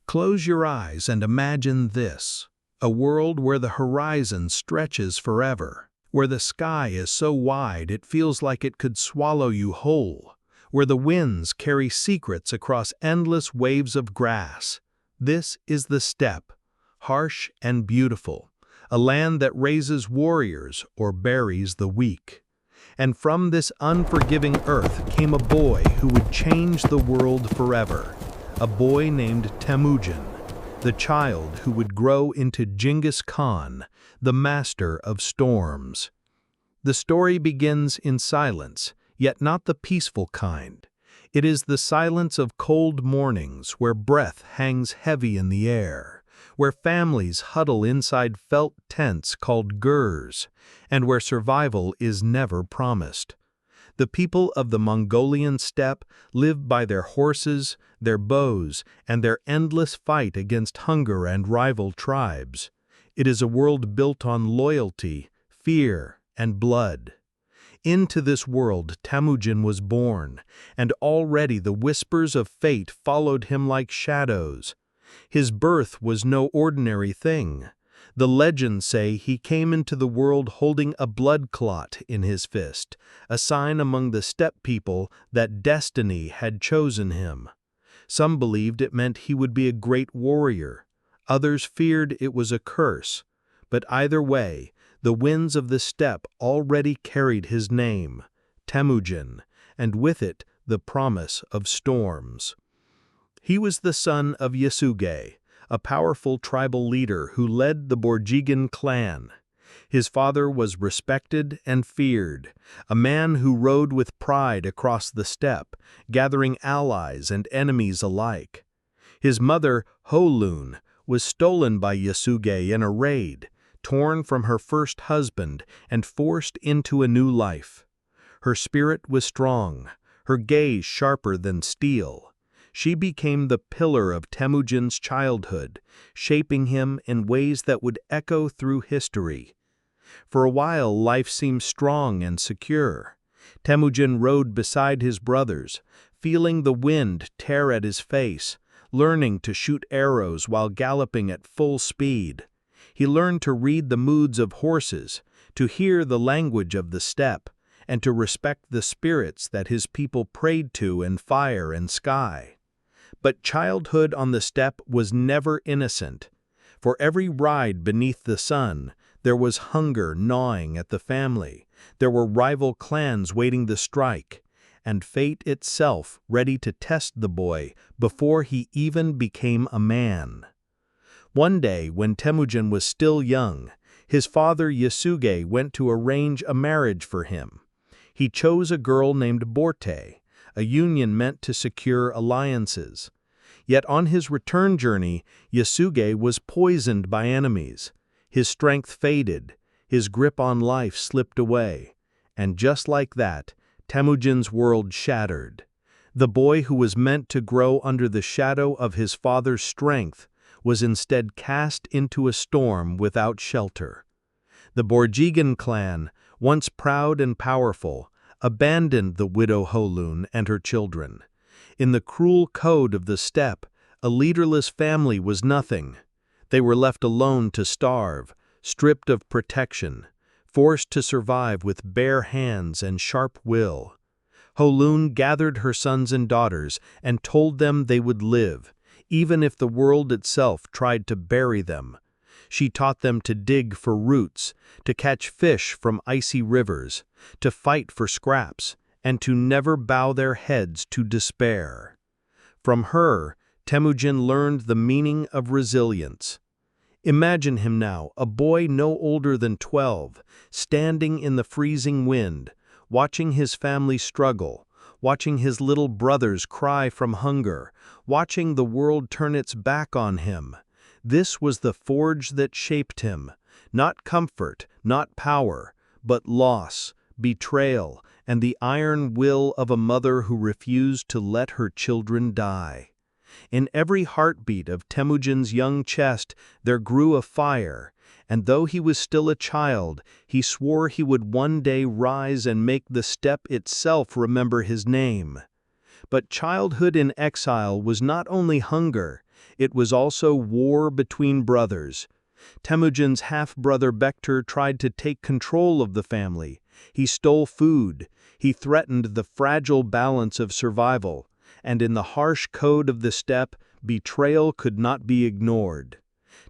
Close your eyes and imagine this: a world where the horizon stretches forever, where the sky is so wide it feels like it could swallow you whole, where the winds carry secrets across endless waves of grass. This is the steppe, harsh and beautiful, a land that raises warriors or buries the weak. And from this unforgiving earth came a boy who would change the world forever, a boy named Temujin, the child who would grow into Genghis Khan, the master of storms. The story begins in silence, yet not the peaceful kind. It is the silence of cold mornings where breath hangs heavy in the air, where families huddle inside felt tents called gurs, and where survival is never promised. The people of the Mongolian steppe live by their horses, their bows, and their endless fight against hunger and rival tribes. It is a world built on loyalty, fear, and blood. Into this world Temujin was born, and already the whispers of fate followed him like shadows. His birth was no ordinary thing. The legends say he came into the world holding a blood clot in his fist, a sign among the steppe people that destiny had chosen him. Some believed it meant he would be a great warrior. Others feared it was a curse. But either way, the winds of the steppe already carried his name, Temujin, and with it the promise of storms. He was the son of Yasuge, a powerful tribal leader who led the Borjigan clan. His father was respected and feared, a man who rode with pride across the steppe, gathering allies and enemies alike. His mother, Holun, was stolen by Yasuge in a raid, torn from her first husband and forced into a new life. Her spirit was strong, her gaze sharper than steel. She became the pillar of Temujin's childhood, shaping him in ways that would echo through history. For a while, life seemed strong and secure. Temujin rode beside his brothers, feeling the wind tear at his face, learning to shoot arrows while galloping at full speed. He learned to read the moods of horses, to hear the language of the steppe, and to respect the spirits that his people prayed to in fire and sky. But childhood on the steppe was never innocent. For every ride beneath the sun, there was hunger gnawing at the family, there were rival clans waiting to strike, and fate itself ready to test the boy before he even became a man. One day, when Temujin was still young, his father Yasuge went to arrange a marriage for him. He chose a girl named Borte, a union meant to secure alliances. Yet on his return journey, Yasuge was poisoned by enemies. His strength faded, his grip on life slipped away, and just like that, Temujin's world shattered. The boy who was meant to grow under the shadow of his father's strength was instead cast into a storm without shelter. The Borjigan clan, once proud and powerful, abandoned the widow Holun and her children. In the cruel code of the steppe, a leaderless family was nothing. They were left alone to starve, stripped of protection, forced to survive with bare hands and sharp will. Holun gathered her sons and daughters and told them they would live, even if the world itself tried to bury them. She taught them to dig for roots, to catch fish from icy rivers, to fight for scraps, and to never bow their heads to despair. From her, Temujin learned the meaning of resilience. Imagine him now, a boy no older than 12, standing in the freezing wind, watching his family struggle, watching his little brothers cry from hunger, watching the world turn its back on him. This was the forge that shaped him, not comfort, not power, but loss, betrayal, and the iron will of a mother who refused to let her children die. In every heartbeat of Temujin's young chest there grew a fire, and though he was still a child, he swore he would one day rise and make the steppe itself remember his name. But childhood in exile was not only hunger, It was also war between brothers. Temujin's half-brother Bektar tried to take control of the family. He stole food, he threatened the fragile balance of survival, and in the harsh code of the steppe, betrayal could not be ignored.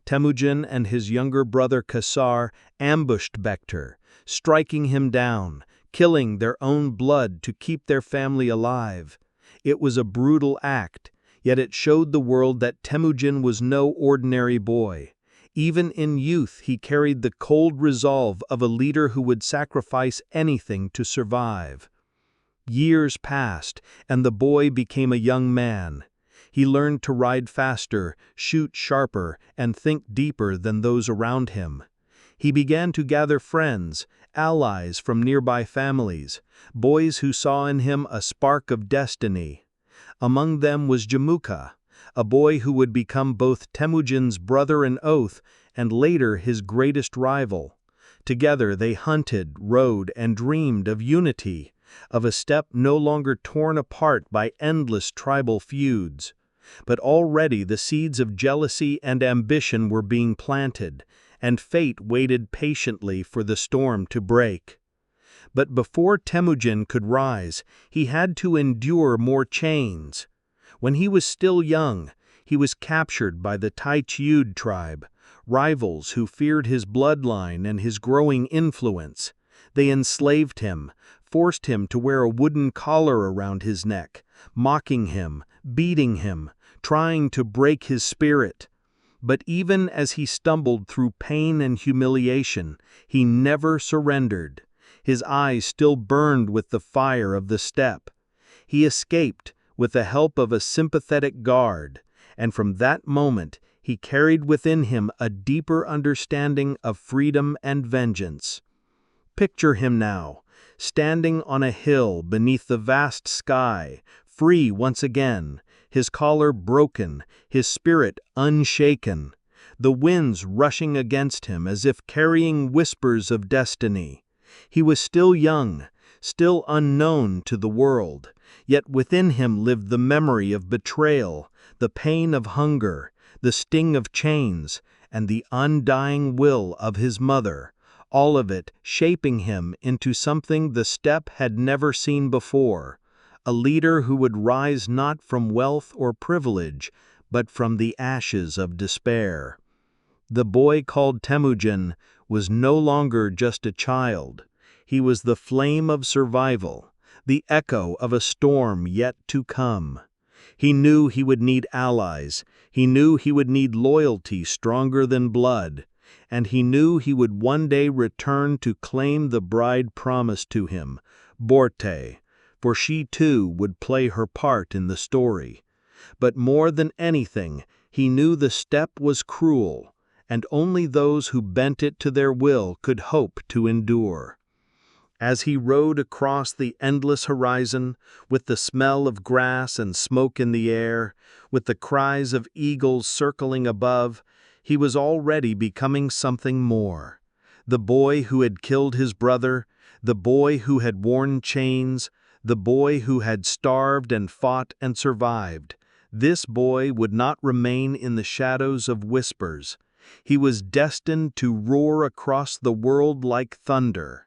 Temujin and his younger brother Kasar ambushed Bektar, striking him down, killing their own blood to keep their family alive. It was a brutal act, yet it showed the world that Temujin was no ordinary boy. Even in youth he carried the cold resolve of a leader who would sacrifice anything to survive. Years passed, and the boy became a young man. He learned to ride faster, shoot sharper, and think deeper than those around him. He began to gather friends, allies from nearby families, boys who saw in him a spark of destiny. Among them was Jamuka, a boy who would become both Temujin's brother in oath and later his greatest rival. Together they hunted, rode, and dreamed of unity, of a steppe no longer torn apart by endless tribal feuds. But already the seeds of jealousy and ambition were being planted, and fate waited patiently for the storm to break. But before Temujin could rise, he had to endure more chains. When he was still young, he was captured by the Taichiud tribe, rivals who feared his bloodline and his growing influence. They enslaved him, forced him to wear a wooden collar around his neck, mocking him, beating him, trying to break his spirit. But even as he stumbled through pain and humiliation, he never surrendered. His eyes still burned with the fire of the steppe. He escaped with the help of a sympathetic guard, and from that moment he carried within him a deeper understanding of freedom and vengeance. Picture him now, standing on a hill beneath the vast sky, free once again, his collar broken, his spirit unshaken, the winds rushing against him as if carrying whispers of destiny. He was still young, still unknown to the world, yet within him lived the memory of betrayal, the pain of hunger, the sting of chains, and the undying will of his mother, all of it shaping him into something the steppe had never seen before, a leader who would rise not from wealth or privilege, but from the ashes of despair. The boy called Temujin was no longer just a child. He was the flame of survival, the echo of a storm yet to come. He knew he would need allies, he knew he would need loyalty stronger than blood, and he knew he would one day return to claim the bride promised to him, Borte, for she too would play her part in the story. But more than anything, he knew the steppe was cruel, and only those who bent it to their will could hope to endure. As he rode across the endless horizon, with the smell of grass and smoke in the air, with the cries of eagles circling above, he was already becoming something more. The boy who had killed his brother, the boy who had worn chains, the boy who had starved and fought and survived. This boy would not remain in the shadows of whispers. He was destined to roar across the world like thunder.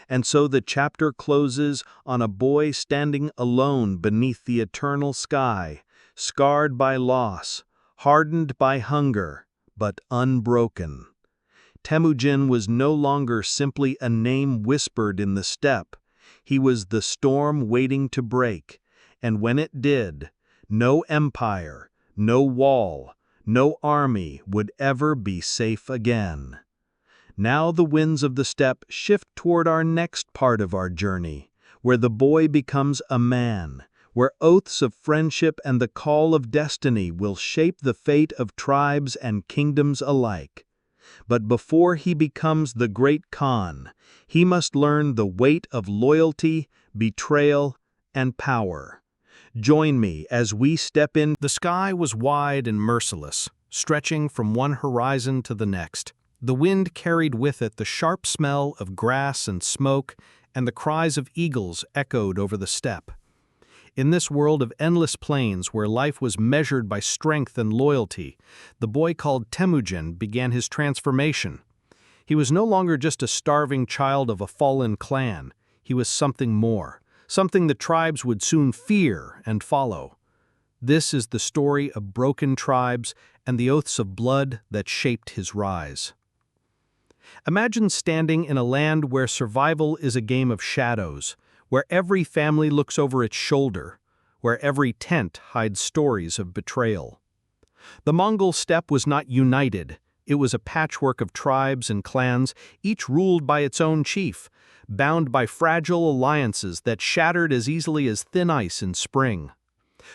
And so the chapter closes on a boy standing alone beneath the eternal sky, scarred by loss, hardened by hunger, but unbroken. Temujin was no longer simply a name whispered in the steppe. He was the storm waiting to break, and when it did, no empire, no wall, no army would ever be safe again. Now the winds of the steppe shift toward our next part of our journey, where the boy becomes a man, where oaths of friendship and the call of destiny will shape the fate of tribes and kingdoms alike. But before he becomes the great Khan, he must learn the weight of loyalty, betrayal, and power. Join me as we step in. The sky was wide and merciless, stretching from one horizon to the next. The wind carried with it the sharp smell of grass and smoke, and the cries of eagles echoed over the steppe. In this world of endless plains where life was measured by strength and loyalty, the boy called Temujin began his transformation. He was no longer just a starving child of a fallen clan. He was something more, something the tribes would soon fear and follow. This is the story of broken tribes and the oaths of blood that shaped his rise. Imagine standing in a land where survival is a game of shadows, where every family looks over its shoulder, where every tent hides stories of betrayal. The Mongol steppe was not united. It was a patchwork of tribes and clans, each ruled by its own chief, bound by fragile alliances that shattered as easily as thin ice in spring.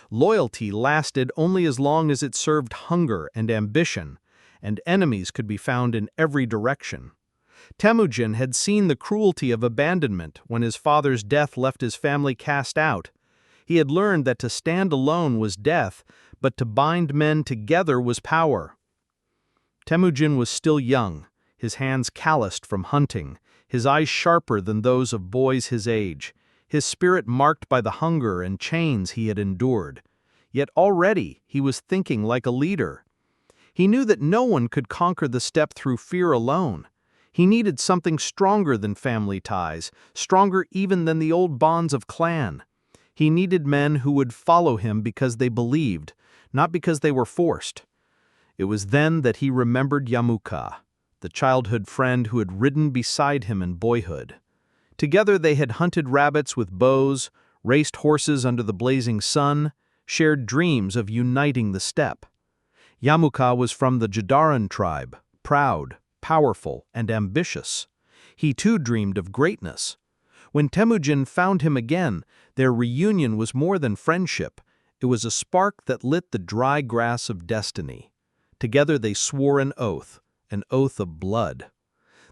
Loyalty lasted only as long as it served hunger and ambition, and enemies could be found in every direction. Temujin had seen the cruelty of abandonment when his father's death left his family cast out. He had learned that to stand alone was death, but to bind men together was power. Temujin was still young, his hands calloused from hunting, his eyes sharper than those of boys his age, his spirit marked by the hunger and chains he had endured. Yet already he was thinking like a leader. He knew that no one could conquer the steppe through fear alone. He needed something stronger than family ties, stronger even than the old bonds of clan. He needed men who would follow him because they believed, not because they were forced. It was then that he remembered Yamuka, the childhood friend who had ridden beside him in boyhood. Together they had hunted rabbits with bows, raced horses under the blazing sun, shared dreams of uniting the steppe. Yamuka was from the Jadaran tribe, proud, powerful, and ambitious. He too dreamed of greatness. When Temujin found him again, their reunion was more than friendship. It was a spark that lit the dry grass of destiny. Together they swore an oath of blood.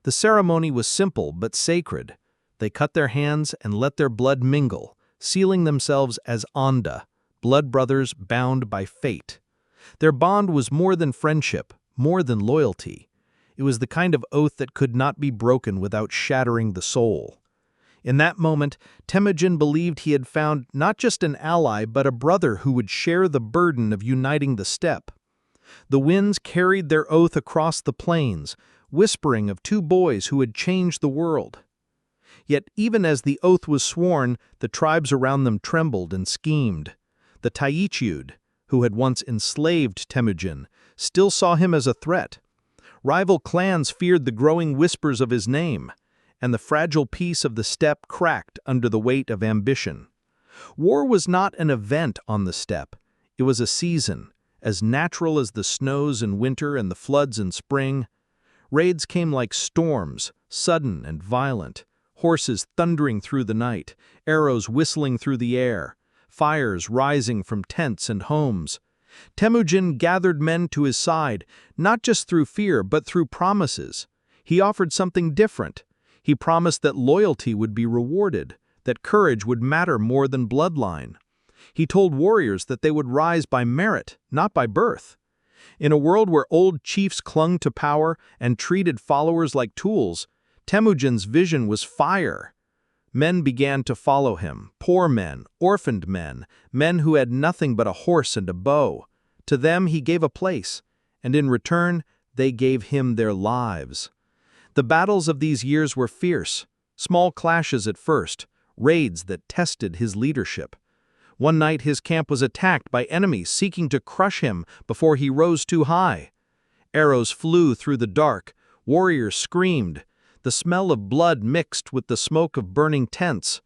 The ceremony was simple but sacred. They cut their hands and let their blood mingle, sealing themselves as Onda, blood brothers bound by fate. Their bond was more than friendship, more than loyalty. It was the kind of oath that could not be broken without shattering the soul. In that moment, Temujin believed he had found not just an ally but a brother who would share the burden of uniting the steppe. The winds carried their oath across the plains, whispering of two boys who had changed the world. Yet even as the oath was sworn, the tribes around them trembled and schemed. The Taichiud, who had once enslaved Temujin, still saw him as a threat. Rival clans feared the growing whispers of his name, and the fragile peace of the steppe cracked under the weight of ambition. War was not an event on the steppe. It was a season, as natural as the snows in winter and the floods in spring. Raids came like storms, sudden and violent, horses thundering through the night, arrows whistling through the air, fires rising from tents and homes. Temujin gathered men to his side, not just through fear but through promises. He offered something different. He promised that loyalty would be rewarded, that courage would matter more than bloodline. He told warriors that they would rise by merit, not by birth. In a world where old chiefs clung to power and treated followers like tools, Temujin's vision was fire. Men began to follow him, poor men, orphaned men, men who had nothing but a horse and a bow. To them he gave a place, and in return they gave him their lives. The battles of these years were fierce, small clashes at first, raids that tested his leadership. One night his camp was attacked by enemies seeking to crush him before he rose too high. Arrows flew through the dark, warriors screamed. The smell of blood mixed with the smoke of burning tents.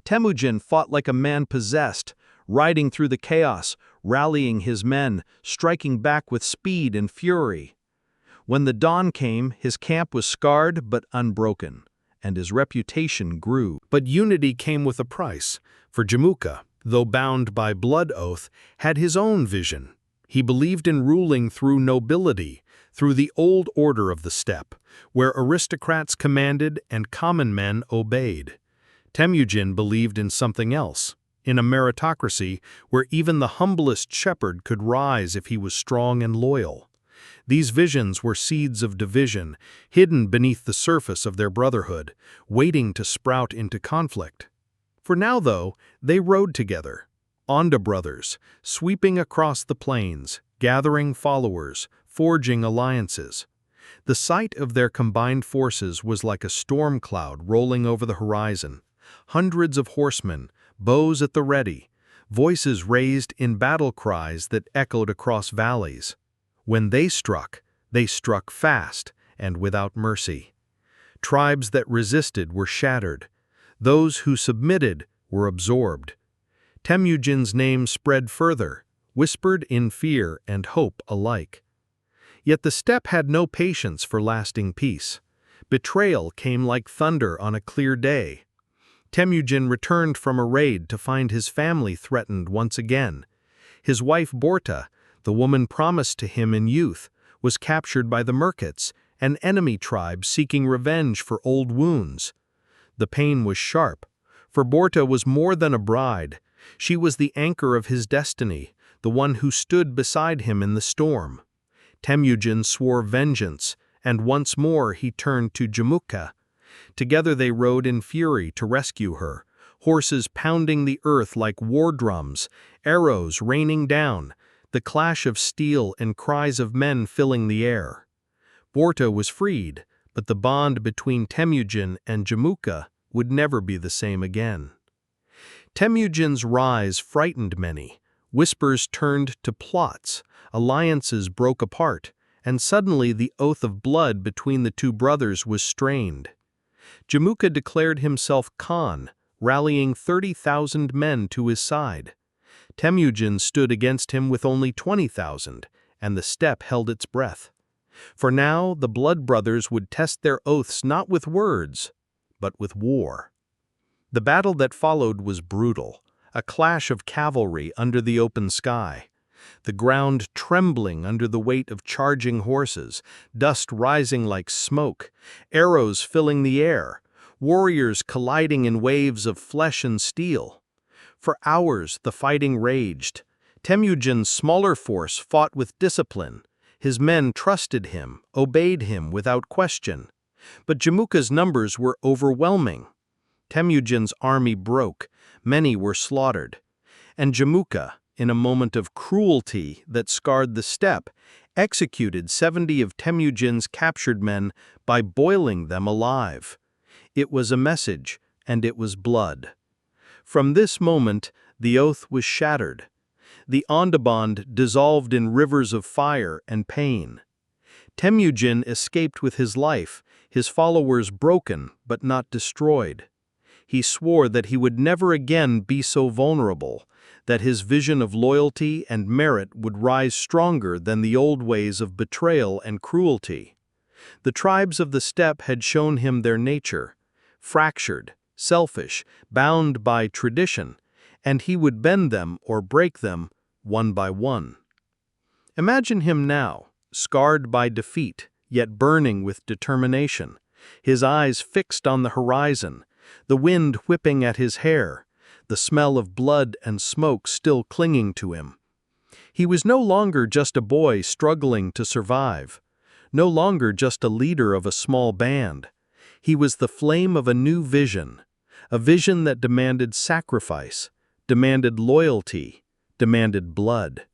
Temujin fought like a man possessed, riding through the chaos, rallying his men, striking back with speed and fury. When the dawn came, his camp was scarred but unbroken, and his reputation grew. But unity came with a price, for Jamuka, though bound by blood oath, had his own vision. He believed in ruling through nobility, through the old order of the steppe, where aristocrats commanded and common men obeyed. Temujin believed in something else, in a meritocracy where even the humblest shepherd could rise if he was strong and loyal. These visions were seeds of division, hidden beneath the surface of their brotherhood, waiting to sprout into conflict. For now, though, they rode together, Onda brothers, sweeping across the plains, gathering followers, forging alliances. The sight of their combined forces was like a storm cloud rolling over the horizon. Hundreds of horsemen, bows at the ready, voices raised in battle cries that echoed across valleys. When they struck fast and without mercy. Tribes that resisted were shattered. Those who submitted were absorbed. Temujin's name spread further, whispered in fear and hope alike. Yet the steppe had no patience for lasting peace. Betrayal came like thunder on a clear day. Temujin returned from a raid to find his family threatened once again. His wife Borta, the woman promised to him in youth, was captured by the Merkits, an enemy tribe seeking revenge for old wounds. The pain was sharp, for Borta was more than a bride. She was the anchor of his destiny, the one who stood beside him in the storm. Temujin swore vengeance, and once more he turned to Jamukha. Together they rode in fury to rescue her, horses pounding the earth like war drums, arrows raining down, the clash of steel and cries of men filling the air. Borta was freed, but the bond between Temujin and Jamukha would never be the same again. Temujin's rise frightened many. Whispers turned to plots, alliances broke apart, and suddenly the oath of blood between the two brothers was strained. Jamukha declared himself Khan, rallying 30,000 men to his side. Temujin stood against him with only 20,000, and the steppe held its breath. For now the blood brothers would test their oaths not with words, but with war. The battle that followed was brutal, a clash of cavalry under the open sky. The ground trembling under the weight of charging horses, dust rising like smoke, arrows filling the air, warriors colliding in waves of flesh and steel. For hours the fighting raged. Temujin's smaller force fought with discipline. His men trusted him, obeyed him without question. But Jamukha's numbers were overwhelming. Temujin's army broke, many were slaughtered. And Jamukha, in a moment of cruelty that scarred the steppe, executed 70 of Temujin's captured men by boiling them alive. It was a message, and it was blood. From this moment, the oath was shattered. The Onda bond dissolved in rivers of fire and pain. Temujin escaped with his life, his followers broken but not destroyed. He swore that he would never again be so vulnerable, that his vision of loyalty and merit would rise stronger than the old ways of betrayal and cruelty. The tribes of the steppe had shown him their nature, fractured, selfish, bound by tradition, and he would bend them or break them one by one. Imagine him now, scarred by defeat, yet burning with determination, his eyes fixed on the horizon, the wind whipping at his hair, the smell of blood and smoke still clinging to him. He was no longer just a boy struggling to survive, no longer just a leader of a small band. He was the flame of a new vision, a vision that demanded sacrifice, demanded loyalty, demanded blood.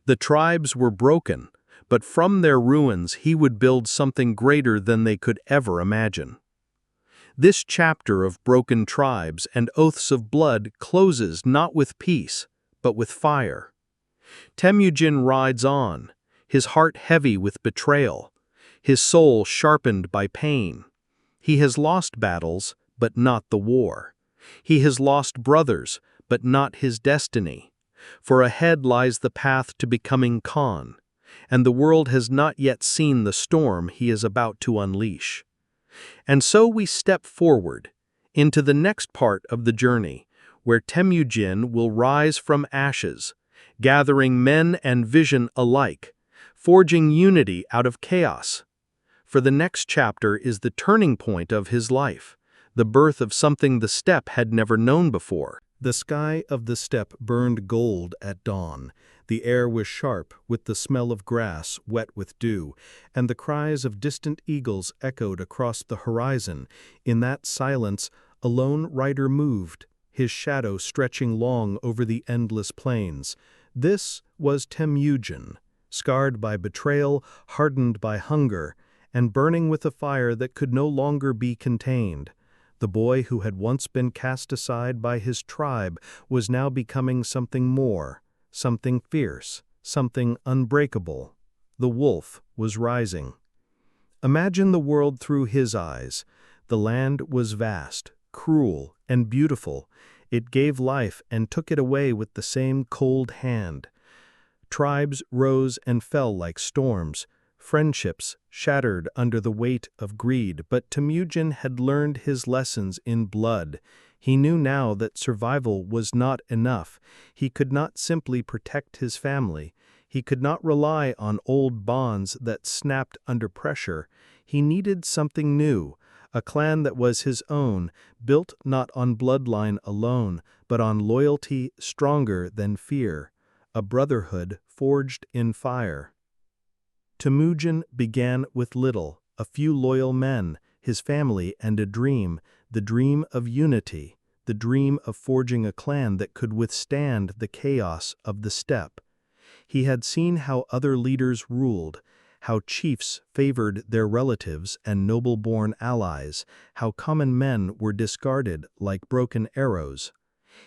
The tribes were broken, but from their ruins he would build something greater than they could ever imagine. This chapter of broken tribes and oaths of blood closes not with peace, but with fire. Temujin rides on, his heart heavy with betrayal, his soul sharpened by pain. He has lost battles, but not the war. He has lost brothers, but not his destiny. For ahead lies the path to becoming Khan, and the world has not yet seen the storm he is about to unleash. And so we step forward into the next part of the journey, where Temujin will rise from ashes, gathering men and vision alike, forging unity out of chaos. For the next chapter is the turning point of his life, the birth of something the steppe had never known before. The sky of the steppe burned gold at dawn. The air was sharp with the smell of grass wet with dew, and the cries of distant eagles echoed across the horizon. In that silence, a lone rider moved, his shadow stretching long over the endless plains. This was Temujin, scarred by betrayal, hardened by hunger, and burning with a fire that could no longer be contained. The boy who had once been cast aside by his tribe was now becoming something more, something fierce, something unbreakable. The wolf was rising. Imagine the world through his eyes. The land was vast, cruel, and beautiful. It gave life and took it away with the same cold hand. Tribes rose and fell like storms. Friendships shattered under the weight of greed, but Temujin had learned his lessons in blood. He knew now that survival was not enough. He could not simply protect his family. He could not rely on old bonds that snapped under pressure. He needed something new, a clan that was his own, built not on bloodline alone, but on loyalty stronger than fear, a brotherhood forged in fire. Temujin began with little, a few loyal men, his family, and a dream, the dream of unity, the dream of forging a clan that could withstand the chaos of the steppe. He had seen how other leaders ruled, how chiefs favored their relatives and noble-born allies, how common men were discarded like broken arrows.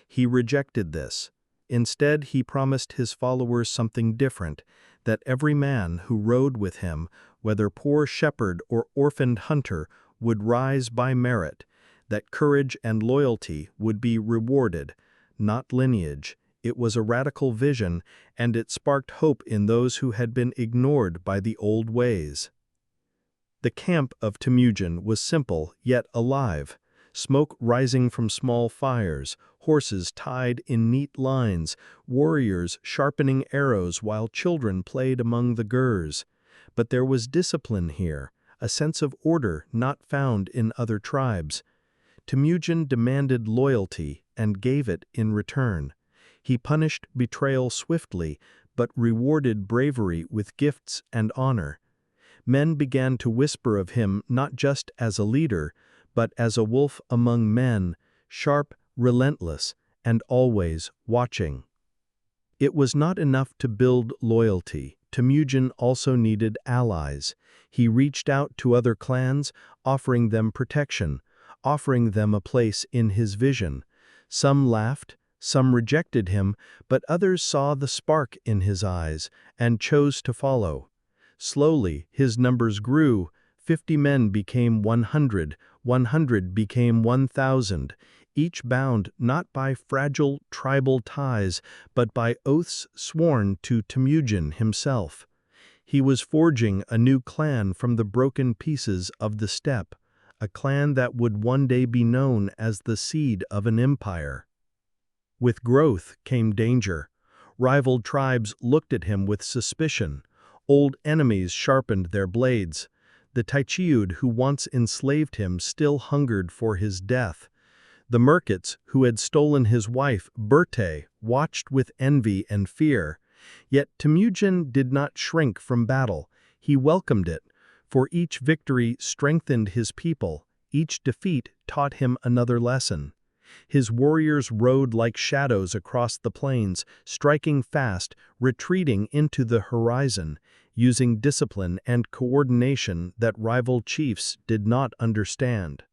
He rejected this. Instead, he promised his followers something different, that every man who rode with him, whether poor shepherd or orphaned hunter, would rise by merit, that courage and loyalty would be rewarded, not lineage. It was a radical vision, and it sparked hope in those who had been ignored by the old ways. The camp of Temujin was simple, yet alive. Smoke rising from small fires, horses tied in neat lines, warriors sharpening arrows while children played among the gurs. But there was discipline here, a sense of order not found in other tribes. Temujin demanded loyalty and gave it in return. He punished betrayal swiftly, but rewarded bravery with gifts and honor. Men began to whisper of him not just as a leader, but as a wolf among men, sharp, relentless, and always watching. It was not enough to build loyalty. Temujin also needed allies. He reached out to other clans, offering them protection, offering them a place in his vision. Some laughed, some rejected him, but others saw the spark in his eyes and chose to follow. Slowly, his numbers grew. 50 men became 100, 100 became 1,000, each bound not by fragile tribal ties, but by oaths sworn to Temujin himself. He was forging a new clan from the broken pieces of the steppe, a clan that would one day be known as the seed of an empire. With growth came danger. Rival tribes looked at him with suspicion. Old enemies sharpened their blades. The Taichiud who once enslaved him still hungered for his death. The Merkits who had stolen his wife, Berthe, watched with envy and fear. Yet Temujin did not shrink from battle. He welcomed it, for each victory strengthened his people. Each defeat taught him another lesson. His warriors rode like shadows across the plains, striking fast, retreating into the horizon, using discipline and coordination that rival chiefs did not understand.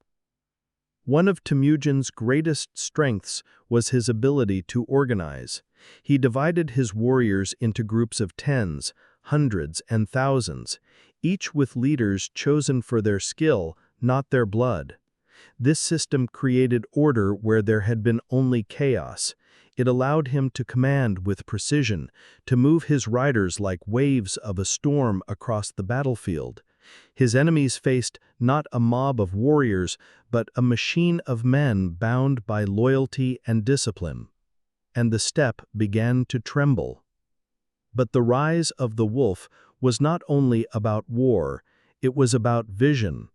One of Temujin's greatest strengths was his ability to organize. He divided his warriors into groups of tens, hundreds, and thousands, each with leaders chosen for their skill, not their blood. This system created order where there had been only chaos. It allowed him to command with precision, to move his riders like waves of a storm across the battlefield. His enemies faced not a mob of warriors, but a machine of men bound by loyalty and discipline. And the steppe began to tremble. But the rise of the wolf was not only about war, it was about vision.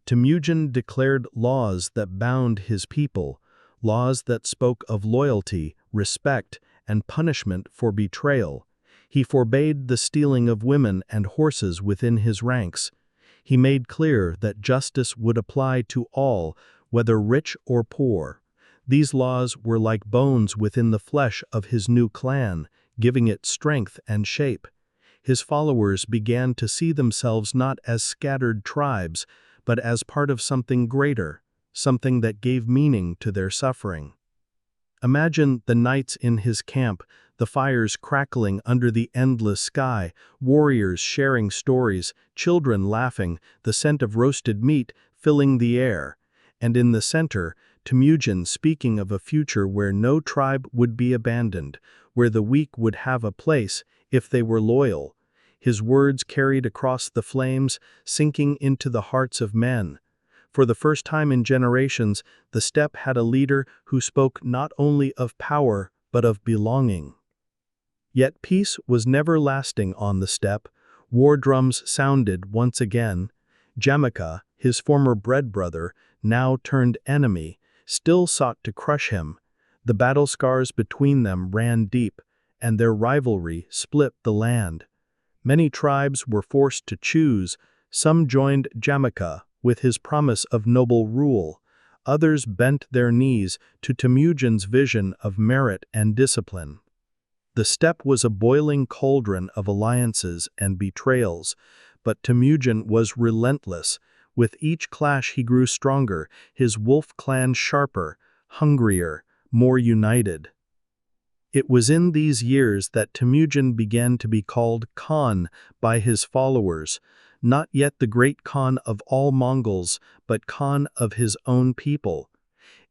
Temujin declared laws that bound his people, laws that spoke of loyalty, respect, and punishment for betrayal. He forbade the stealing of women and horses within his ranks. He made clear that justice would apply to all, whether rich or poor. These laws were like bones within the flesh of his new clan, giving it strength and shape. His followers began to see themselves not as scattered tribes, but as part of something greater, something that gave meaning to their suffering. Imagine the nights in his camp, the fires crackling under the endless sky, warriors sharing stories, children laughing, the scent of roasted meat filling the air. And in the center, Temujin speaking of a future where no tribe would be abandoned, where the weak would have a place if they were loyal. His words carried across the flames, sinking into the hearts of men. For the first time in generations, the steppe had a leader who spoke not only of power but of belonging. Yet peace was never lasting on the steppe. War drums sounded once again. Jamaica, his former bred brother, now turned enemy, still sought to crush him. The battle scars between them ran deep, and their rivalry split the land. Many tribes were forced to choose. Some joined Jamaica with his promise of noble rule. Others bent their knees to Temujin's vision of merit and discipline. The steppe was a boiling cauldron of alliances and betrayals, but Temujin was relentless. With each clash he grew stronger, his wolf clan sharper, hungrier, more united. It was in these years that Temujin began to be called Khan by his followers, not yet the great Khan of all Mongols, but Khan of his own people.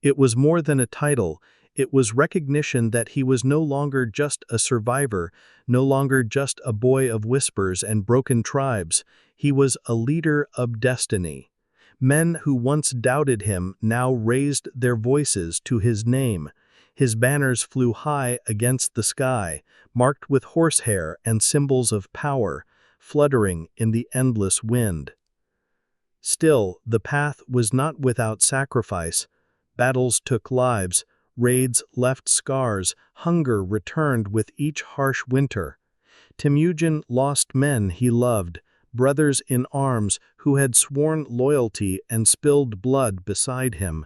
It was more than a title. It was recognition that he was no longer just a survivor, no longer just a boy of whispers and broken tribes. He was a leader of destiny. Men who once doubted him now raised their voices to his name. His banners flew high against the sky, marked with horsehair and symbols of power, fluttering in the endless wind. Still, the path was not without sacrifice. Battles took lives, raids left scars, hunger returned with each harsh winter. Temujin lost men he loved, brothers in arms who had sworn loyalty and spilled blood beside him.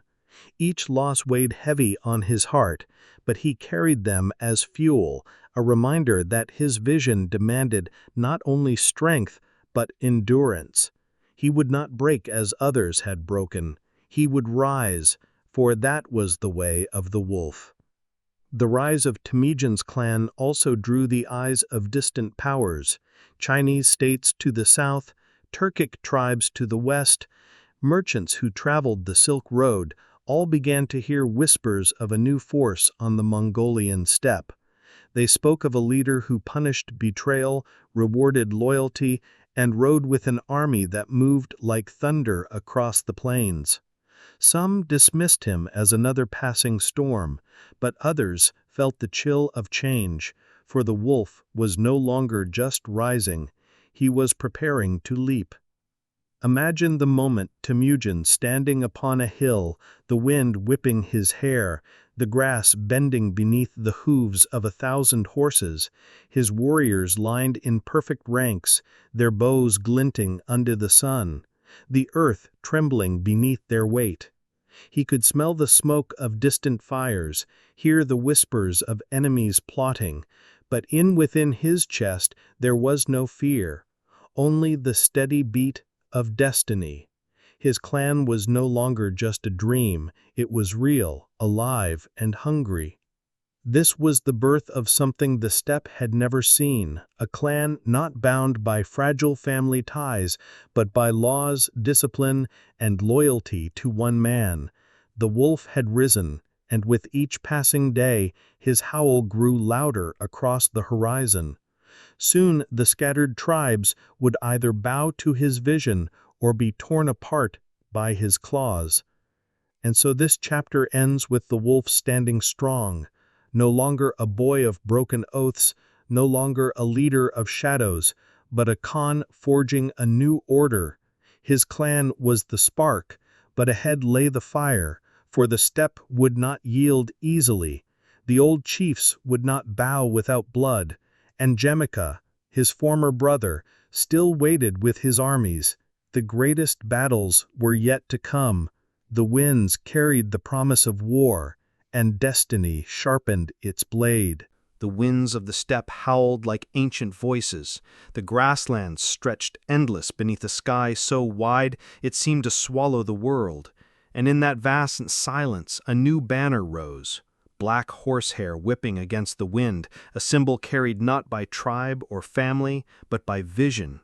Each loss weighed heavy on his heart, but he carried them as fuel, a reminder that his vision demanded not only strength but endurance. He would not break as others had broken. He would rise, for that was the way of the wolf. The rise of Temujin's clan also drew the eyes of distant powers, Chinese states to the south, Turkic tribes to the west. Merchants who traveled the Silk Road all began to hear whispers of a new force on the Mongolian steppe. They spoke of a leader who punished betrayal, rewarded loyalty, and rode with an army that moved like thunder across the plains. Some dismissed him as another passing storm, but others felt the chill of change, for the wolf was no longer just rising, he was preparing to leap. Imagine the moment Temujin standing upon a hill, the wind whipping his hair, the grass bending beneath the hooves of 1,000 horses, his warriors lined in perfect ranks, their bows glinting under the sun, the earth trembling beneath their weight. He could smell the smoke of distant fires, hear the whispers of enemies plotting, but within his chest there was no fear, only the steady beat of destiny. His clan was no longer just a dream, it was real, alive, and hungry. This was the birth of something the steppe had never seen, a clan not bound by fragile family ties, but by laws, discipline, and loyalty to one man. The wolf had risen, and with each passing day, his howl grew louder across the horizon. Soon the scattered tribes would either bow to his vision or be torn apart by his claws. And so this chapter ends with the wolf standing strong, no longer a boy of broken oaths, no longer a leader of shadows, but a Khan forging a new order. His clan was the spark, but ahead lay the fire, for the steppe would not yield easily. The old chiefs would not bow without blood, and Jamaica, his former brother, still waited with his armies. The greatest battles were yet to come. The winds carried the promise of war, and destiny sharpened its blade. The winds of the steppe howled like ancient voices. The grasslands stretched endless beneath a sky so wide it seemed to swallow the world. And in that vast silence a new banner rose. Black horsehair whipping against the wind, a symbol carried not by tribe or family, but by vision.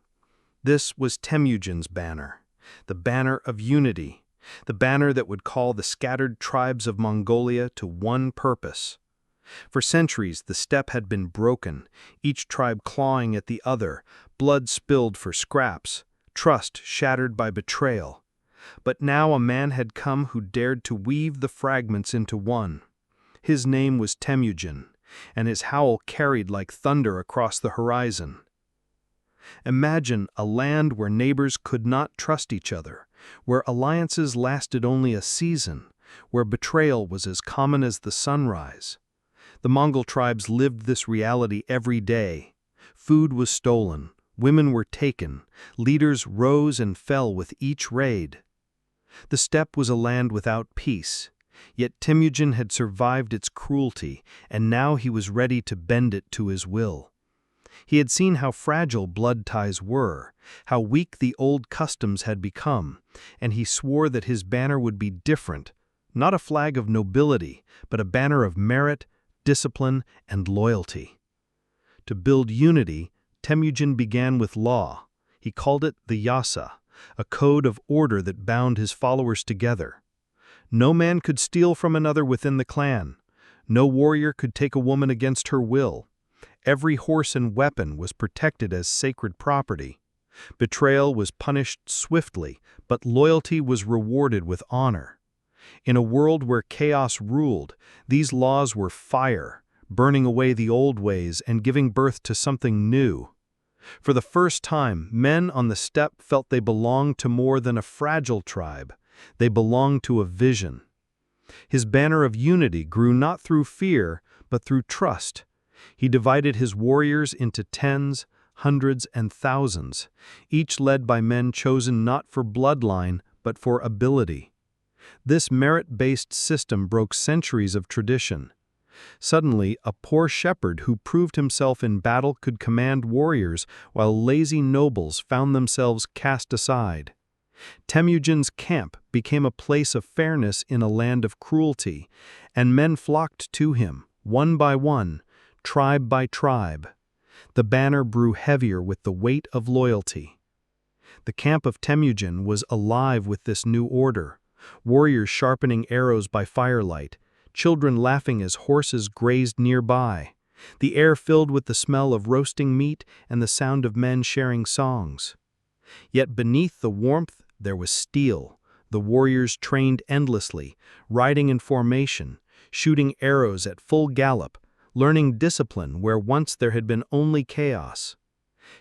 This was Temujin's banner, the banner of unity, the banner that would call the scattered tribes of Mongolia to one purpose. For centuries the steppe had been broken, each tribe clawing at the other, blood spilled for scraps, trust shattered by betrayal. But now a man had come who dared to weave the fragments into one. His name was Temujin, and his howl carried like thunder across the horizon. Imagine a land where neighbors could not trust each other, where alliances lasted only a season, where betrayal was as common as the sunrise. The Mongol tribes lived this reality every day. Food was stolen, women were taken, leaders rose and fell with each raid. The steppe was a land without peace, yet Temujin had survived its cruelty, and now he was ready to bend it to his will. He had seen how fragile blood ties were, how weak the old customs had become, and he swore that his banner would be different, not a flag of nobility, but a banner of merit, discipline, and loyalty. To build unity, Temujin began with law. He called it the yasa, a code of order that bound his followers together. No man could steal from another within the clan. No warrior could take a woman against her will. Every horse and weapon was protected as sacred property. Betrayal was punished swiftly, but loyalty was rewarded with honor. In a world where chaos ruled, these laws were fire, burning away the old ways and giving birth to something new. For the first time, men on the steppe felt they belonged to more than a fragile tribe. They belonged to a vision. His banner of unity grew not through fear, but through trust. He divided his warriors into tens, hundreds, and thousands, each led by men chosen not for bloodline, but for ability. This merit-based system broke centuries of tradition. Suddenly, a poor shepherd who proved himself in battle could command warriors, while lazy nobles found themselves cast aside. Temujin's camp became a place of fairness in a land of cruelty, and men flocked to him, one by one, tribe by tribe. The banner grew heavier with the weight of loyalty. The camp of Temujin was alive with this new order, warriors sharpening arrows by firelight, children laughing as horses grazed nearby, the air filled with the smell of roasting meat and the sound of men sharing songs. Yet beneath the warmth there was steel. The warriors trained endlessly, riding in formation, shooting arrows at full gallop, learning discipline where once there had been only chaos.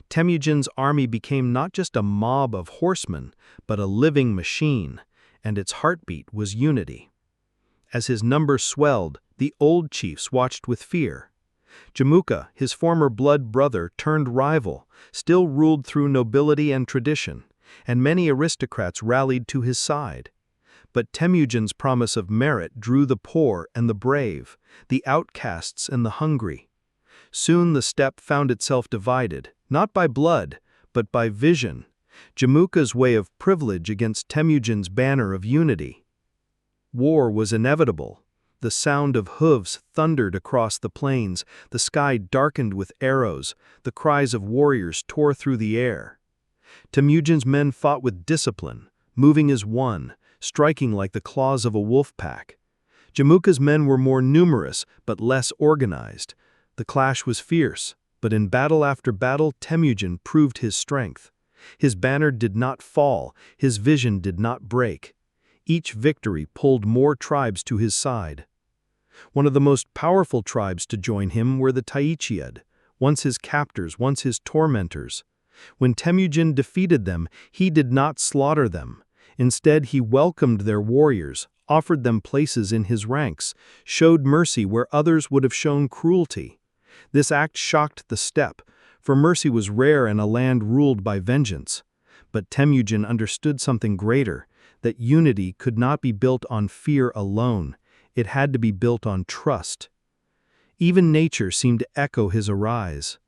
Temujin's army became not just a mob of horsemen, but a living machine, and its heartbeat was unity. As his numbers swelled, the old chiefs watched with fear. Jamuka, his former blood brother turned rival, still ruled through nobility and tradition, and many aristocrats rallied to his side. But Temujin's promise of merit drew the poor and the brave, the outcasts and the hungry. Soon the steppe found itself divided, not by blood, but by vision, Jamuka's way of privilege against Temujin's banner of unity. War was inevitable. The sound of hooves thundered across the plains, the sky darkened with arrows, the cries of warriors tore through the air. Temujin's men fought with discipline, moving as one, striking like the claws of a wolf pack. Jamuka's men were more numerous, but less organized. The clash was fierce, but in battle after battle Temujin proved his strength. His banner did not fall, his vision did not break. Each victory pulled more tribes to his side. One of the most powerful tribes to join him were the Taichiad, once his captors, once his tormentors. When Temujin defeated them, he did not slaughter them. Instead, he welcomed their warriors, offered them places in his ranks, showed mercy where others would have shown cruelty. This act shocked the steppe, for mercy was rare in a land ruled by vengeance. But Temujin understood something greater, that unity could not be built on fear alone. It had to be built on trust. Even nature seemed to echo his arise.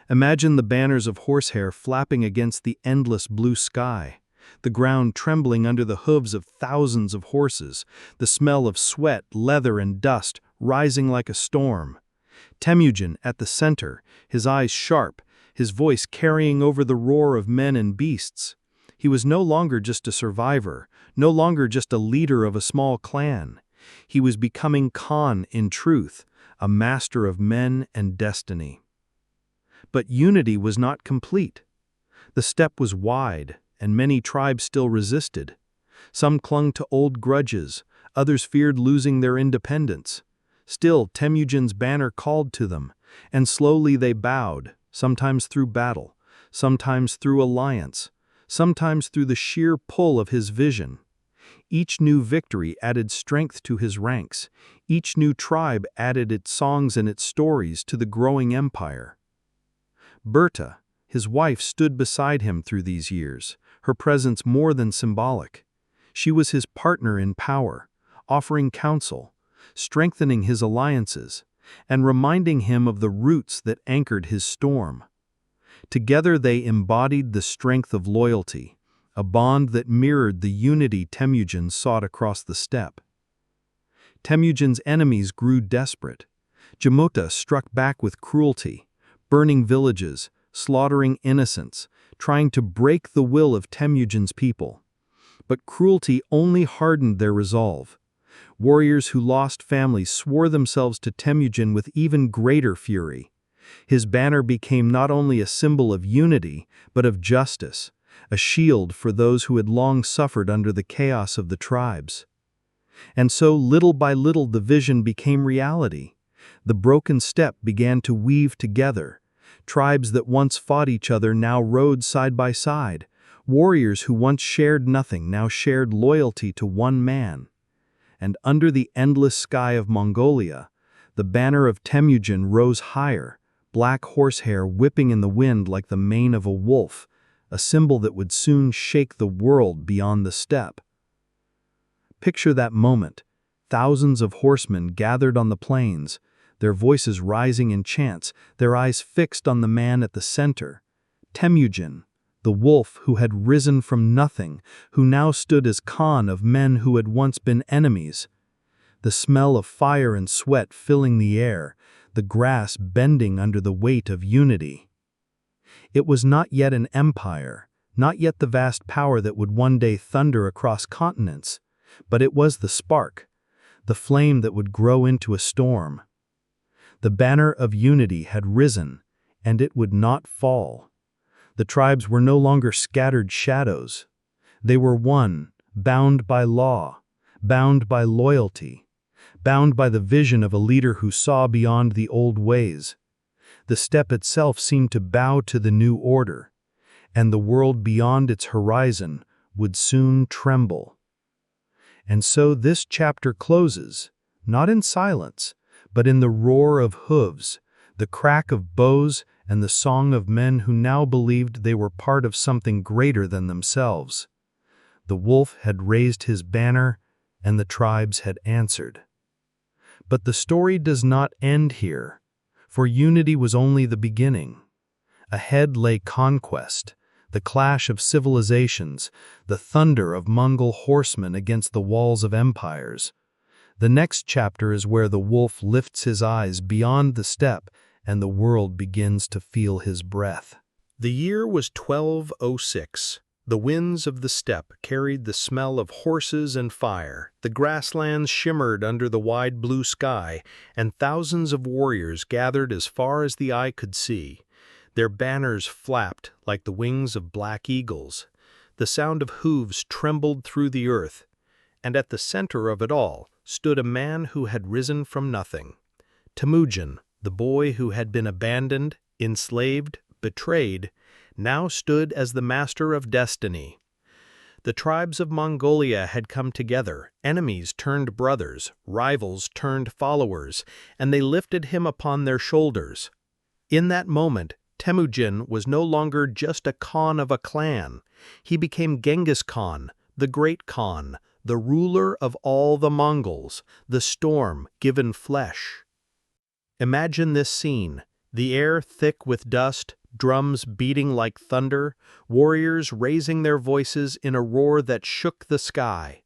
Imagine the banners of horsehair flapping against the endless blue sky, the ground trembling under the hooves of thousands of horses, the smell of sweat, leather, and dust rising like a storm. Temujin at the center, his eyes sharp, his voice carrying over the roar of men and beasts. He was no longer just a survivor, no longer just a leader of a small clan. He was becoming Khan in truth, a master of men and destiny. But unity was not complete. The steppe was wide, and many tribes still resisted. Some clung to old grudges, others feared losing their independence. Still, Temujin's banner called to them, and slowly they bowed, sometimes through battle, sometimes through alliance, sometimes through the sheer pull of his vision. Each new victory added strength to his ranks. Each new tribe added its songs and its stories to the growing empire. Berta, his wife, stood beside him through these years, her presence more than symbolic. She was his partner in power, offering counsel, strengthening his alliances, and reminding him of the roots that anchored his storm. Together they embodied the strength of loyalty, a bond that mirrored the unity Temujin sought across the steppe. Temujin's enemies grew desperate. Jamota struck back with cruelty, burning villages, slaughtering innocents, trying to break the will of Temujin's people. But cruelty only hardened their resolve. Warriors who lost families swore themselves to Temujin with even greater fury. His banner became not only a symbol of unity, but of justice, a shield for those who had long suffered under the chaos of the tribes. And so, little by little, the vision became reality. The broken steppe began to weave together. Tribes that once fought each other now rode side by side. Warriors who once shared nothing now shared loyalty to one man. And under the endless sky of Mongolia, the banner of Temujin rose higher, black horsehair whipping in the wind like the mane of a wolf, a symbol that would soon shake the world beyond the steppe. Picture that moment. Thousands of horsemen gathered on the plains, their voices rising in chants, their eyes fixed on the man at the center. Temujin, the wolf who had risen from nothing, who now stood as Khan of men who had once been enemies. The smell of fire and sweat filling the air, the grass bending under the weight of unity. It was not yet an empire, not yet the vast power that would one day thunder across continents, but it was the spark, the flame that would grow into a storm. The banner of unity had risen, and it would not fall. The tribes were no longer scattered shadows. They were one, bound by law, bound by loyalty, bound by the vision of a leader who saw beyond the old ways. The steppe itself seemed to bow to the new order, and the world beyond its horizon would soon tremble. And so this chapter closes, not in silence, but in the roar of hooves, the crack of bows, and the song of men who now believed they were part of something greater than themselves. The wolf had raised his banner, and the tribes had answered. But the story does not end here, for unity was only the beginning. Ahead lay conquest, the clash of civilizations, the thunder of Mongol horsemen against the walls of empires. The next chapter is where the wolf lifts his eyes beyond the steppe and the world begins to feel his breath. The year was 1206. The winds of the steppe carried the smell of horses and fire. The grasslands shimmered under the wide blue sky, and thousands of warriors gathered as far as the eye could see. Their banners flapped like the wings of black eagles. The sound of hooves trembled through the earth, and at the center of it all stood a man who had risen from nothing. Temujin, the boy who had been abandoned, enslaved, betrayed, now stood as the master of destiny. The tribes of Mongolia had come together, enemies turned brothers, rivals turned followers, and they lifted him upon their shoulders. In that moment, Temujin was no longer just a Khan of a clan. He became Genghis Khan, the great Khan, the ruler of all the Mongols, the storm given flesh. Imagine this scene, the air thick with dust, drums beating like thunder, warriors raising their voices in a roar that shook the sky.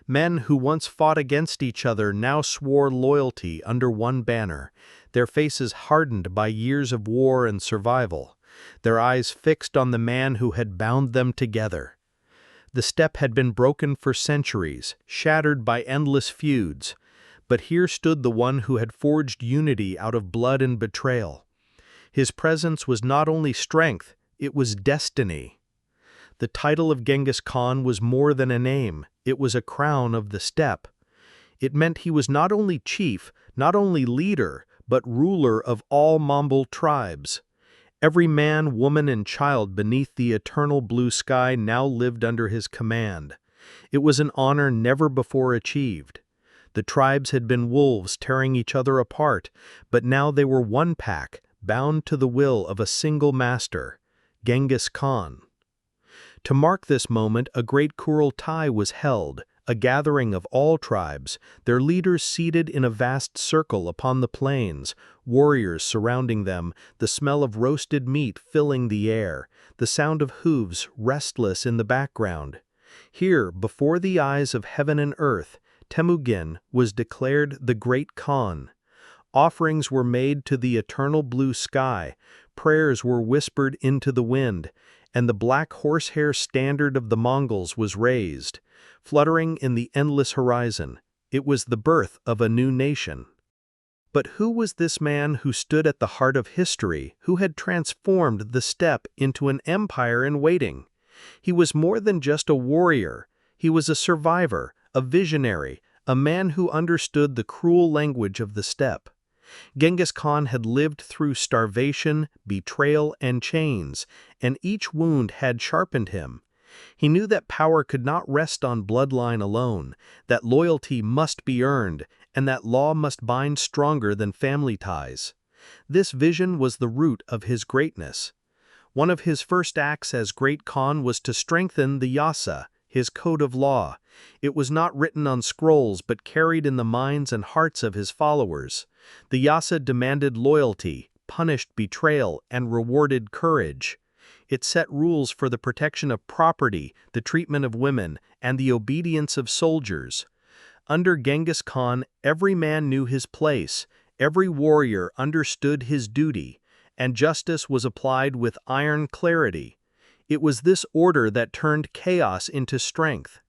Men who once fought against each other now swore loyalty under one banner, their faces hardened by years of war and survival, their eyes fixed on the man who had bound them together. The steppe had been broken for centuries, shattered by endless feuds, but here stood the one who had forged unity out of blood and betrayal. His presence was not only strength, it was destiny. The title of Genghis Khan was more than a name, it was a crown of the steppe. It meant he was not only chief, not only leader, but ruler of all Mongol tribes. Every man, woman, and child beneath the eternal blue sky now lived under his command. It was an honor never before achieved. The tribes had been wolves tearing each other apart, but now they were one pack, bound to the will of a single master, Genghis Khan. To mark this moment, a great Kurultai was held, a gathering of all tribes, their leaders seated in a vast circle upon the plains, warriors surrounding them, the smell of roasted meat filling the air, the sound of hooves restless in the background. Here, before the eyes of heaven and earth, Temujin was declared the Great Khan. Offerings were made to the eternal blue sky, prayers were whispered into the wind, and the black horsehair standard of the Mongols was raised, fluttering in the endless horizon. It was the birth of a new nation. But who was this man who stood at the heart of history, who had transformed the steppe into an empire in waiting? He was more than just a warrior. He was a survivor, a visionary, a man who understood the cruel language of the steppe. Genghis Khan had lived through starvation, betrayal, and chains, and each wound had sharpened him. He knew that power could not rest on bloodline alone, that loyalty must be earned, and that law must bind stronger than family ties. This vision was the root of his greatness. One of his first acts as Great Khan was to strengthen the Yasa, his code of law. It was not written on scrolls but carried in the minds and hearts of his followers. The Yasa demanded loyalty, punished betrayal, and rewarded courage. It set rules for the protection of property, the treatment of women, and the obedience of soldiers. Under Genghis Khan, every man knew his place, every warrior understood his duty, and justice was applied with iron clarity. It was this order that turned chaos into strength.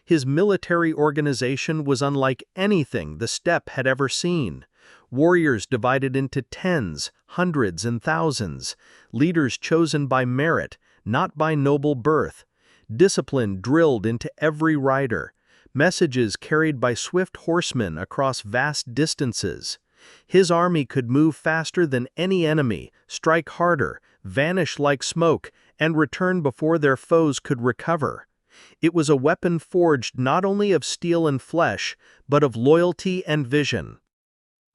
His military organization was unlike anything the steppe had ever seen. Warriors divided into tens, hundreds, and thousands, leaders chosen by merit, not by noble birth, discipline drilled into every rider, messages carried by swift horsemen across vast distances. His army could move faster than any enemy, strike harder, vanish like smoke, and return before their foes could recover. It was a weapon forged not only of steel and flesh, but of loyalty and vision.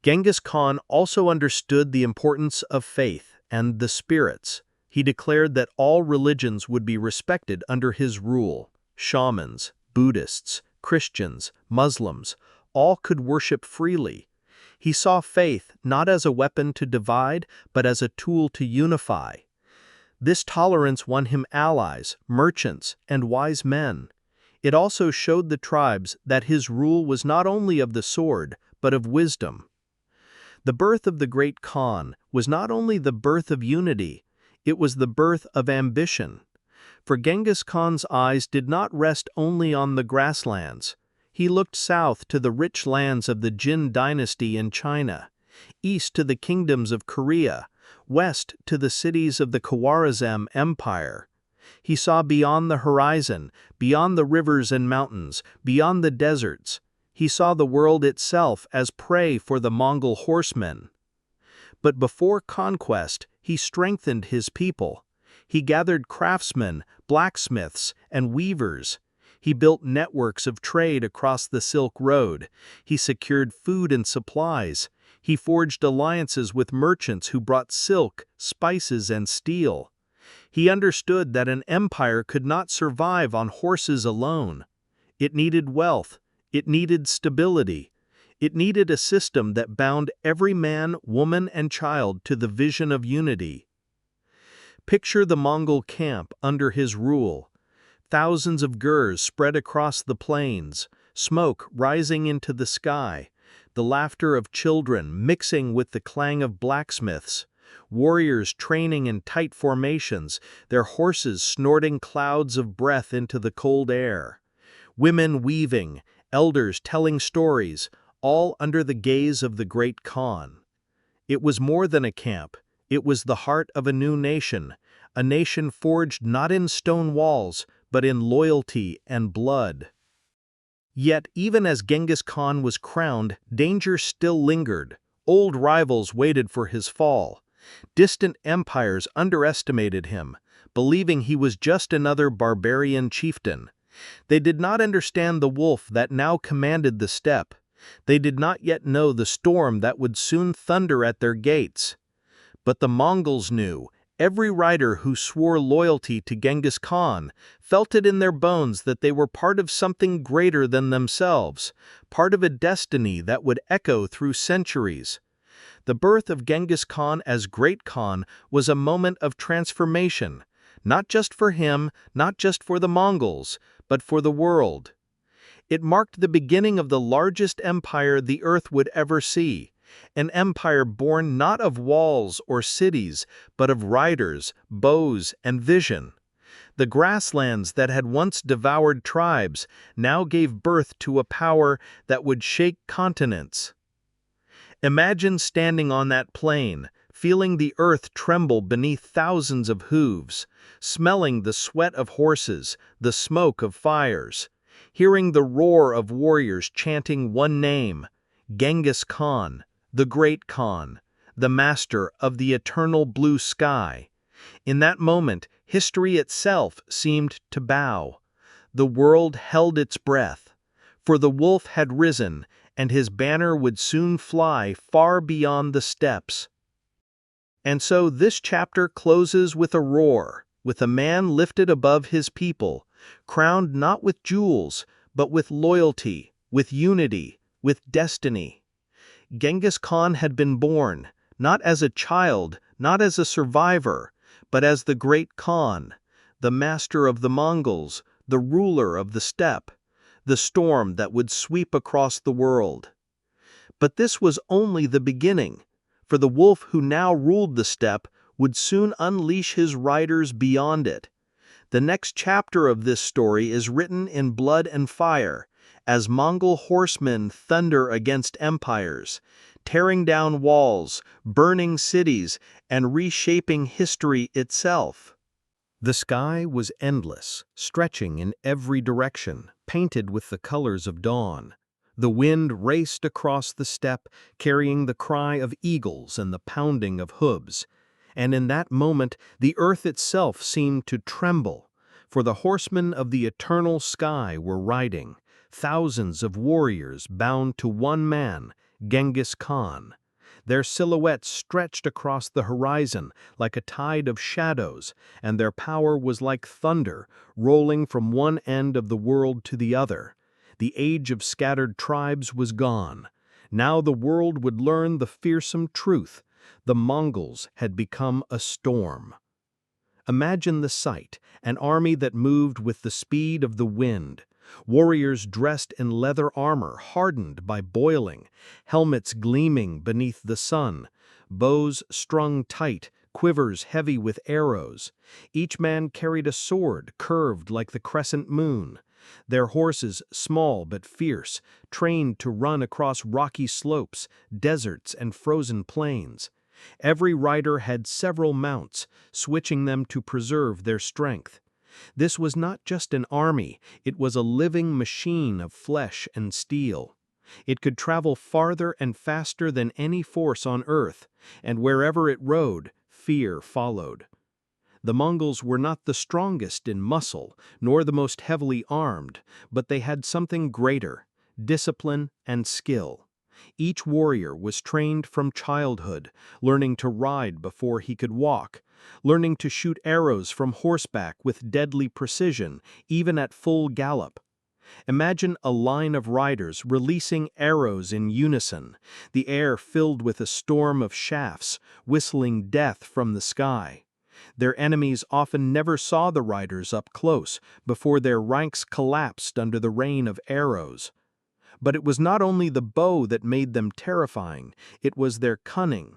Genghis Khan also understood the importance of faith and the spirits. He declared that all religions would be respected under his rule. Shamans, Buddhists, Christians, Muslims, all could worship freely. He saw faith not as a weapon to divide, but as a tool to unify. This tolerance won him allies, merchants, and wise men. It also showed the tribes that his rule was not only of the sword, but of wisdom. The birth of the Great Khan was not only the birth of unity, it was the birth of ambition. For Genghis Khan's eyes did not rest only on the grasslands. He looked south to the rich lands of the Jin dynasty in China, east to the kingdoms of Korea, west to the cities of the Khwarezm Empire. He saw beyond the horizon, beyond the rivers and mountains, beyond the deserts. He saw the world itself as prey for the Mongol horsemen. But before conquest, he strengthened his people. He gathered craftsmen, blacksmiths, and weavers. He built networks of trade across the Silk Road. He secured food and supplies. He forged alliances with merchants who brought silk, spices, and steel. He understood that an empire could not survive on horses alone. It needed wealth. It needed stability. It needed a system that bound every man, woman, and child to the vision of unity. Picture the Mongol camp under his rule. Thousands of gurs spread across the plains, smoke rising into the sky, the laughter of children mixing with the clang of blacksmiths, warriors training in tight formations, their horses snorting clouds of breath into the cold air, women weaving, elders telling stories, all under the gaze of the great Khan. It was more than a camp. It was the heart of a new nation, a nation forged not in stone walls, but in loyalty and blood. Yet, even as Genghis Khan was crowned, danger still lingered. Old rivals waited for his fall. Distant empires underestimated him, believing he was just another barbarian chieftain. They did not understand the wolf that now commanded the steppe. They did not yet know the storm that would soon thunder at their gates. But the Mongols knew. Every rider who swore loyalty to Genghis Khan felt it in their bones that they were part of something greater than themselves, part of a destiny that would echo through centuries. The birth of Genghis Khan as Great Khan was a moment of transformation, not just for him, not just for the Mongols, but for the world. It marked the beginning of the largest empire the earth would ever see. An empire born not of walls or cities, but of riders, bows, and vision. The grasslands that had once devoured tribes now gave birth to a power that would shake continents. Imagine standing on that plain, feeling the earth tremble beneath thousands of hooves, smelling the sweat of horses, the smoke of fires, hearing the roar of warriors chanting one name, Genghis Khan, the Great Khan, the master of the eternal blue sky. In that moment, history itself seemed to bow. The world held its breath, for the wolf had risen, and his banner would soon fly far beyond the steppes. And so this chapter closes with a roar, with a man lifted above his people, crowned not with jewels, but with loyalty, with unity, with destiny. Genghis Khan had been born, not as a child, not as a survivor, but as the Great Khan, the master of the Mongols, the ruler of the steppe, the storm that would sweep across the world. But this was only the beginning, for the wolf who now ruled the steppe would soon unleash his riders beyond it. The next chapter of this story is written in blood and fire, as Mongol horsemen thunder against empires, tearing down walls, burning cities, and reshaping history itself. The sky was endless, stretching in every direction, painted with the colors of dawn. The wind raced across the steppe, carrying the cry of eagles and the pounding of hooves. And in that moment, the earth itself seemed to tremble, for the horsemen of the eternal sky were riding, thousands of warriors bound to one man, Genghis Khan. Their silhouettes stretched across the horizon like a tide of shadows, and their power was like thunder, rolling from one end of the world to the other. The age of scattered tribes was gone. Now the world would learn the fearsome truth. The Mongols had become a storm. Imagine the sight, an army that moved with the speed of the wind. Warriors dressed in leather armor hardened by boiling, helmets gleaming beneath the sun, bows strung tight, quivers heavy with arrows. Each man carried a sword curved like the crescent moon. Their horses, small but fierce, trained to run across rocky slopes, deserts, and frozen plains. Every rider had several mounts, switching them to preserve their strength. This was not just an army, it was a living machine of flesh and steel. It could travel farther and faster than any force on earth, and wherever it rode, fear followed. The Mongols were not the strongest in muscle, nor the most heavily armed, but they had something greater: discipline and skill. Each warrior was trained from childhood, learning to ride before he could walk, learning to shoot arrows from horseback with deadly precision, even at full gallop. Imagine a line of riders releasing arrows in unison, the air filled with a storm of shafts, whistling death from the sky. Their enemies often never saw the riders up close before their ranks collapsed under the rain of arrows. But it was not only the bow that made them terrifying, it was their cunning.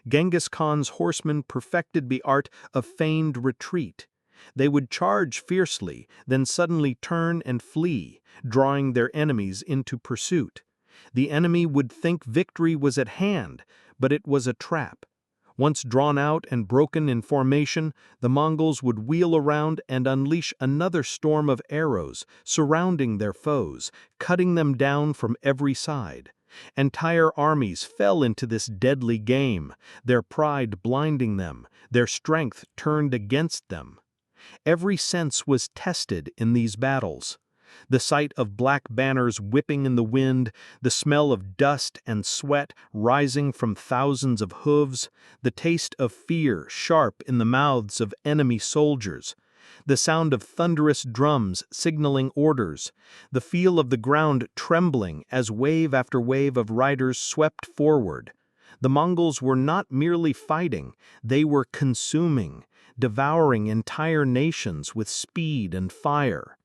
Genghis Khan's horsemen perfected the art of feigned retreat. They would charge fiercely, then suddenly turn and flee, drawing their enemies into pursuit. The enemy would think victory was at hand, but it was a trap. Once drawn out and broken in formation, the Mongols would wheel around and unleash another storm of arrows, surrounding their foes, cutting them down from every side. Entire armies fell into this deadly game, their pride blinding them, their strength turned against them. Every sense was tested in these battles. The sight of black banners whipping in the wind, the smell of dust and sweat rising from thousands of hooves, the taste of fear sharp in the mouths of enemy soldiers, the sound of thunderous drums signaling orders, the feel of the ground trembling as wave after wave of riders swept forward. The Mongols were not merely fighting, they were consuming, devouring entire nations with speed and fire.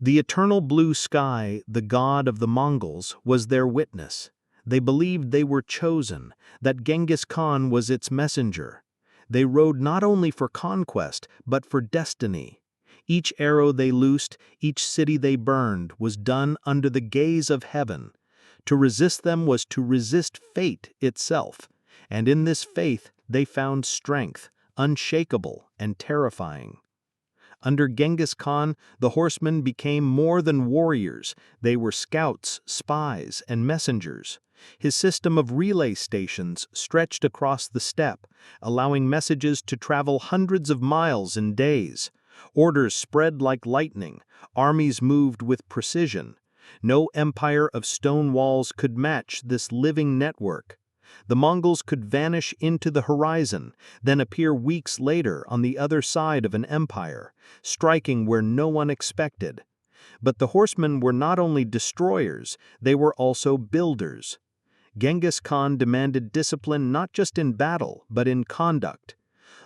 The eternal blue sky, the god of the Mongols, was their witness. They believed they were chosen, that Genghis Khan was its messenger. They rode not only for conquest, but for destiny. Each arrow they loosed, each city they burned, was done under the gaze of heaven. To resist them was to resist fate itself, and in this faith they found strength, unshakable and terrifying. Under Genghis Khan, the horsemen became more than warriors. They were scouts, spies, and messengers. His system of relay stations stretched across the steppe, allowing messages to travel hundreds of miles in days. Orders spread like lightning, armies moved with precision. No empire of stone walls could match this living network. The Mongols could vanish into the horizon, then appear weeks later on the other side of an empire, striking where no one expected. But the horsemen were not only destroyers, they were also builders. Genghis Khan demanded discipline not just in battle, but in conduct.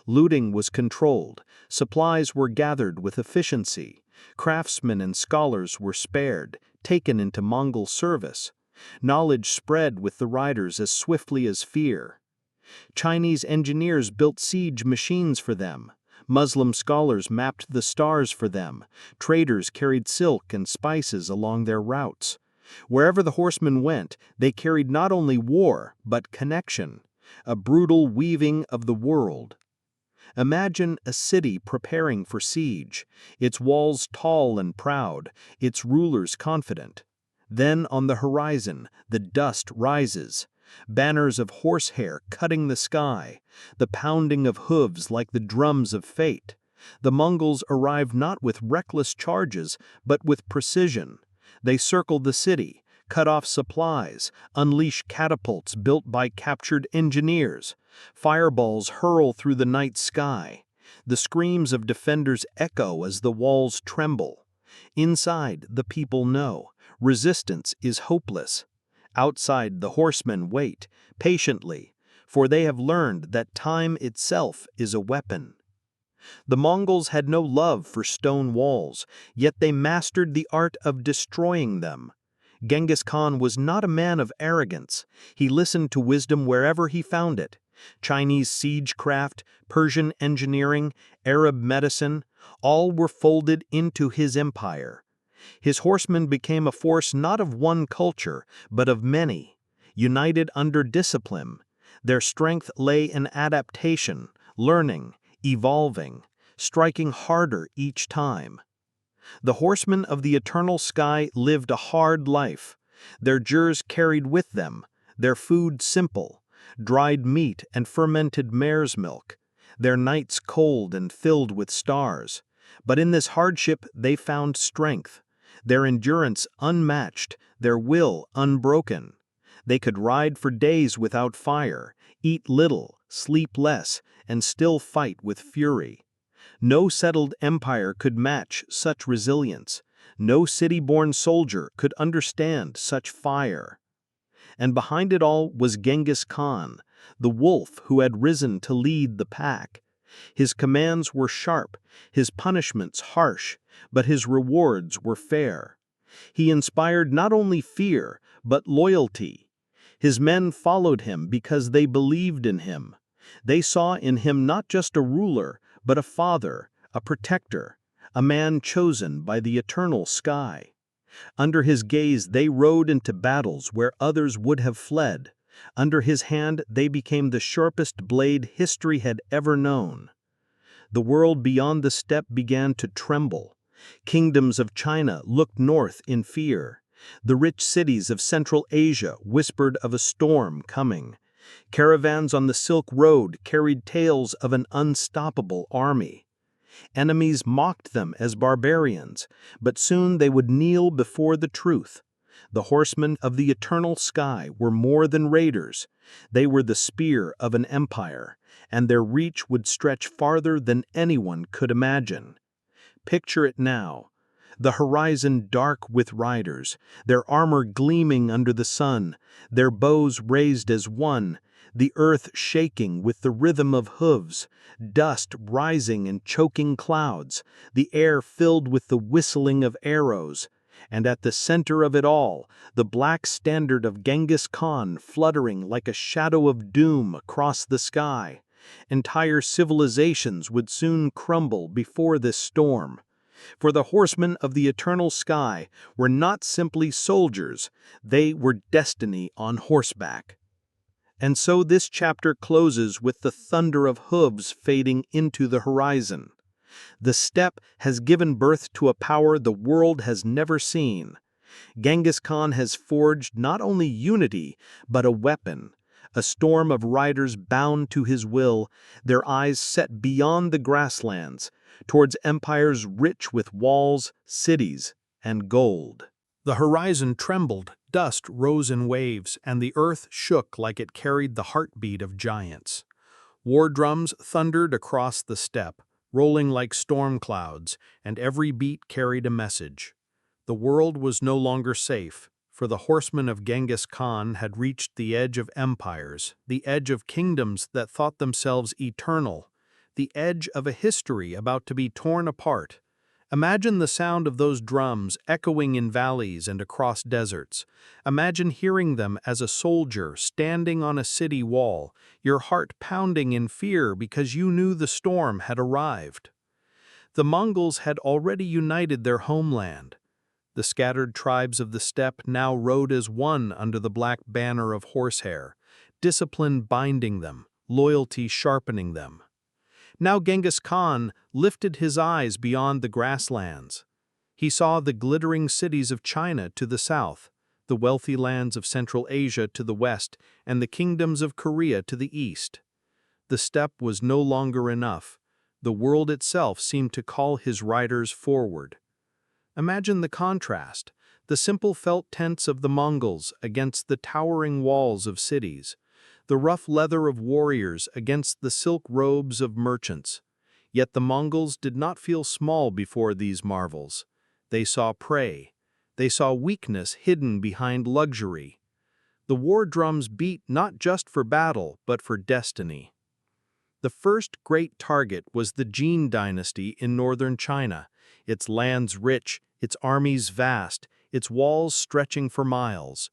Looting was controlled, supplies were gathered with efficiency, craftsmen and scholars were spared, taken into Mongol service. Knowledge spread with the riders as swiftly as fear. Chinese engineers built siege machines for them. Muslim scholars mapped the stars for them. Traders carried silk and spices along their routes. Wherever the horsemen went, they carried not only war, but connection, a brutal weaving of the world. Imagine a city preparing for siege, its walls tall and proud, its rulers confident. Then on the horizon, the dust rises, banners of horsehair cutting the sky, the pounding of hooves like the drums of fate. The Mongols arrive not with reckless charges, but with precision. They circle the city, cut off supplies, unleash catapults built by captured engineers. Fireballs hurl through the night sky. The screams of defenders echo as the walls tremble. Inside, the people know. Resistance is hopeless. Outside, the horsemen wait, patiently, for they have learned that time itself is a weapon. The Mongols had no love for stone walls, yet they mastered the art of destroying them. Genghis Khan was not a man of arrogance. He listened to wisdom wherever he found it. Chinese siegecraft, Persian engineering, Arab medicine, all were folded into his empire. His horsemen became a force not of one culture, but of many, united under discipline. Their strength lay in adaptation, learning, evolving, striking harder each time. The horsemen of the eternal sky lived a hard life. Their jurs carried with them, their food simple, dried meat and fermented mare's milk, their nights cold and filled with stars. But in this hardship they found strength, their endurance unmatched, their will unbroken. They could ride for days without fire, eat little, sleep less, and still fight with fury. No settled empire could match such resilience. No city-born soldier could understand such fire. And behind it all was Genghis Khan, the wolf who had risen to lead the pack. His commands were sharp, his punishments harsh, but his rewards were fair. He inspired not only fear, but loyalty. His men followed him because they believed in him. They saw in him not just a ruler, but a father, a protector, a man chosen by the eternal sky. Under his gaze they rode into battles where others would have fled. Under his hand they became the sharpest blade history had ever known. The world beyond the steppe began to tremble. Kingdoms of China looked north in fear. The rich cities of Central Asia whispered of a storm coming. Caravans on the Silk Road carried tales of an unstoppable army. Enemies mocked them as barbarians, but soon they would kneel before the truth. The horsemen of the eternal sky were more than raiders. They were the spear of an empire, and their reach would stretch farther than anyone could imagine. Picture it now. The horizon dark with riders, their armor gleaming under the sun, their bows raised as one, the earth shaking with the rhythm of hooves, dust rising in choking clouds, the air filled with the whistling of arrows, and at the center of it all, the black standard of Genghis Khan fluttering like a shadow of doom across the sky. Entire civilizations would soon crumble before this storm. For the horsemen of the eternal sky were not simply soldiers, they were destiny on horseback. And so this chapter closes with the thunder of hooves fading into the horizon. The steppe has given birth to a power the world has never seen. Genghis Khan has forged not only unity, but a weapon. A storm of riders bound to his will, their eyes set beyond the grasslands, towards empires rich with walls, cities, and gold. The horizon trembled, dust rose in waves, and the earth shook like it carried the heartbeat of giants. War drums thundered across the steppe, rolling like storm clouds, and every beat carried a message. The world was no longer safe, for the horsemen of Genghis Khan had reached the edge of empires, the edge of kingdoms that thought themselves eternal, the edge of a history about to be torn apart. Imagine the sound of those drums echoing in valleys and across deserts. Imagine hearing them as a soldier standing on a city wall, your heart pounding in fear because you knew the storm had arrived. The Mongols had already united their homeland. The scattered tribes of the steppe now rode as one under the black banner of horsehair, discipline binding them, loyalty sharpening them. Now Genghis Khan lifted his eyes beyond the grasslands. He saw the glittering cities of China to the south, the wealthy lands of Central Asia to the west, and the kingdoms of Korea to the east. The steppe was no longer enough. The world itself seemed to call his riders forward. Imagine the contrast, the simple felt tents of the Mongols against the towering walls of cities, the rough leather of warriors against the silk robes of merchants. Yet the Mongols did not feel small before these marvels. They saw prey. They saw weakness hidden behind luxury. The war drums beat not just for battle, but for destiny. The first great target was the Jin dynasty in northern China, its lands rich, its armies vast, its walls stretching for miles.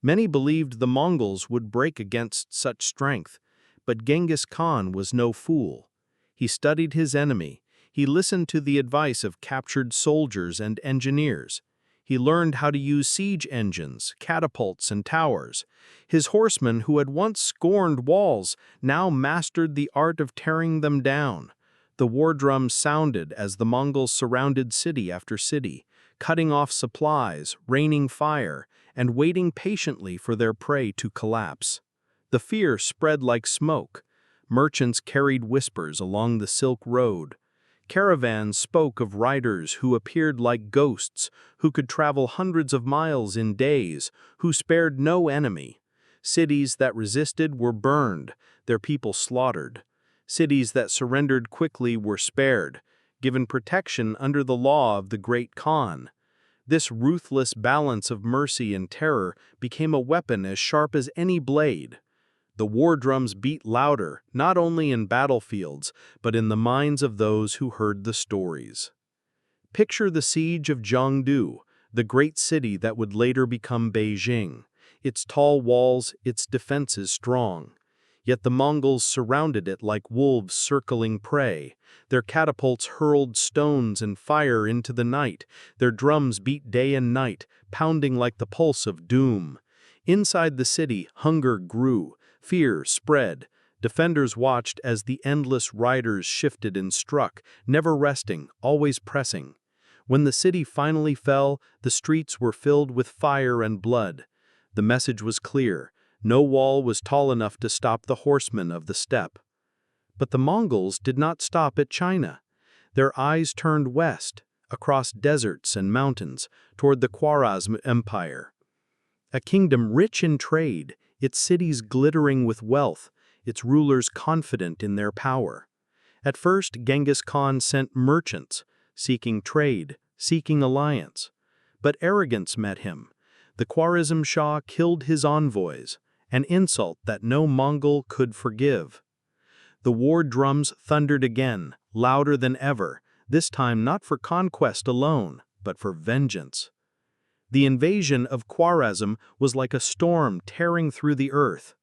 Many believed the Mongols would break against such strength, but Genghis Khan was no fool. He studied his enemy. He listened to the advice of captured soldiers and engineers. He learned how to use siege engines, catapults, and towers. His horsemen, who had once scorned walls, now mastered the art of tearing them down. The war drums sounded as the Mongols surrounded city after city, cutting off supplies, raining fire, and waiting patiently for their prey to collapse. The fear spread like smoke. Merchants carried whispers along the Silk Road. Caravans spoke of riders who appeared like ghosts, who could travel hundreds of miles in days, who spared no enemy. Cities that resisted were burned, their people slaughtered. Cities that surrendered quickly were spared, given protection under the law of the great Khan. This ruthless balance of mercy and terror became a weapon as sharp as any blade. The war drums beat louder, not only in battlefields, but in the minds of those who heard the stories. Picture the siege of Jiangdu, the great city that would later become Beijing. Its tall walls, its defenses strong. Yet the Mongols surrounded it like wolves circling prey. Their catapults hurled stones and fire into the night. Their drums beat day and night, pounding like the pulse of doom. Inside the city, hunger grew, fear spread. Defenders watched as the endless riders shifted and struck, never resting, always pressing. When the city finally fell, the streets were filled with fire and blood. The message was clear. No wall was tall enough to stop the horsemen of the steppe. But the Mongols did not stop at China. Their eyes turned west, across deserts and mountains, toward the Khwarezm Empire. A kingdom rich in trade, its cities glittering with wealth, its rulers confident in their power. At first, Genghis Khan sent merchants, seeking trade, seeking alliance. But arrogance met him. The Khwarezm Shah killed his envoys, an insult that no Mongol could forgive. The war drums thundered again, louder than ever, this time not for conquest alone, but for vengeance. The invasion of Khwarezm was like a storm tearing through the earth.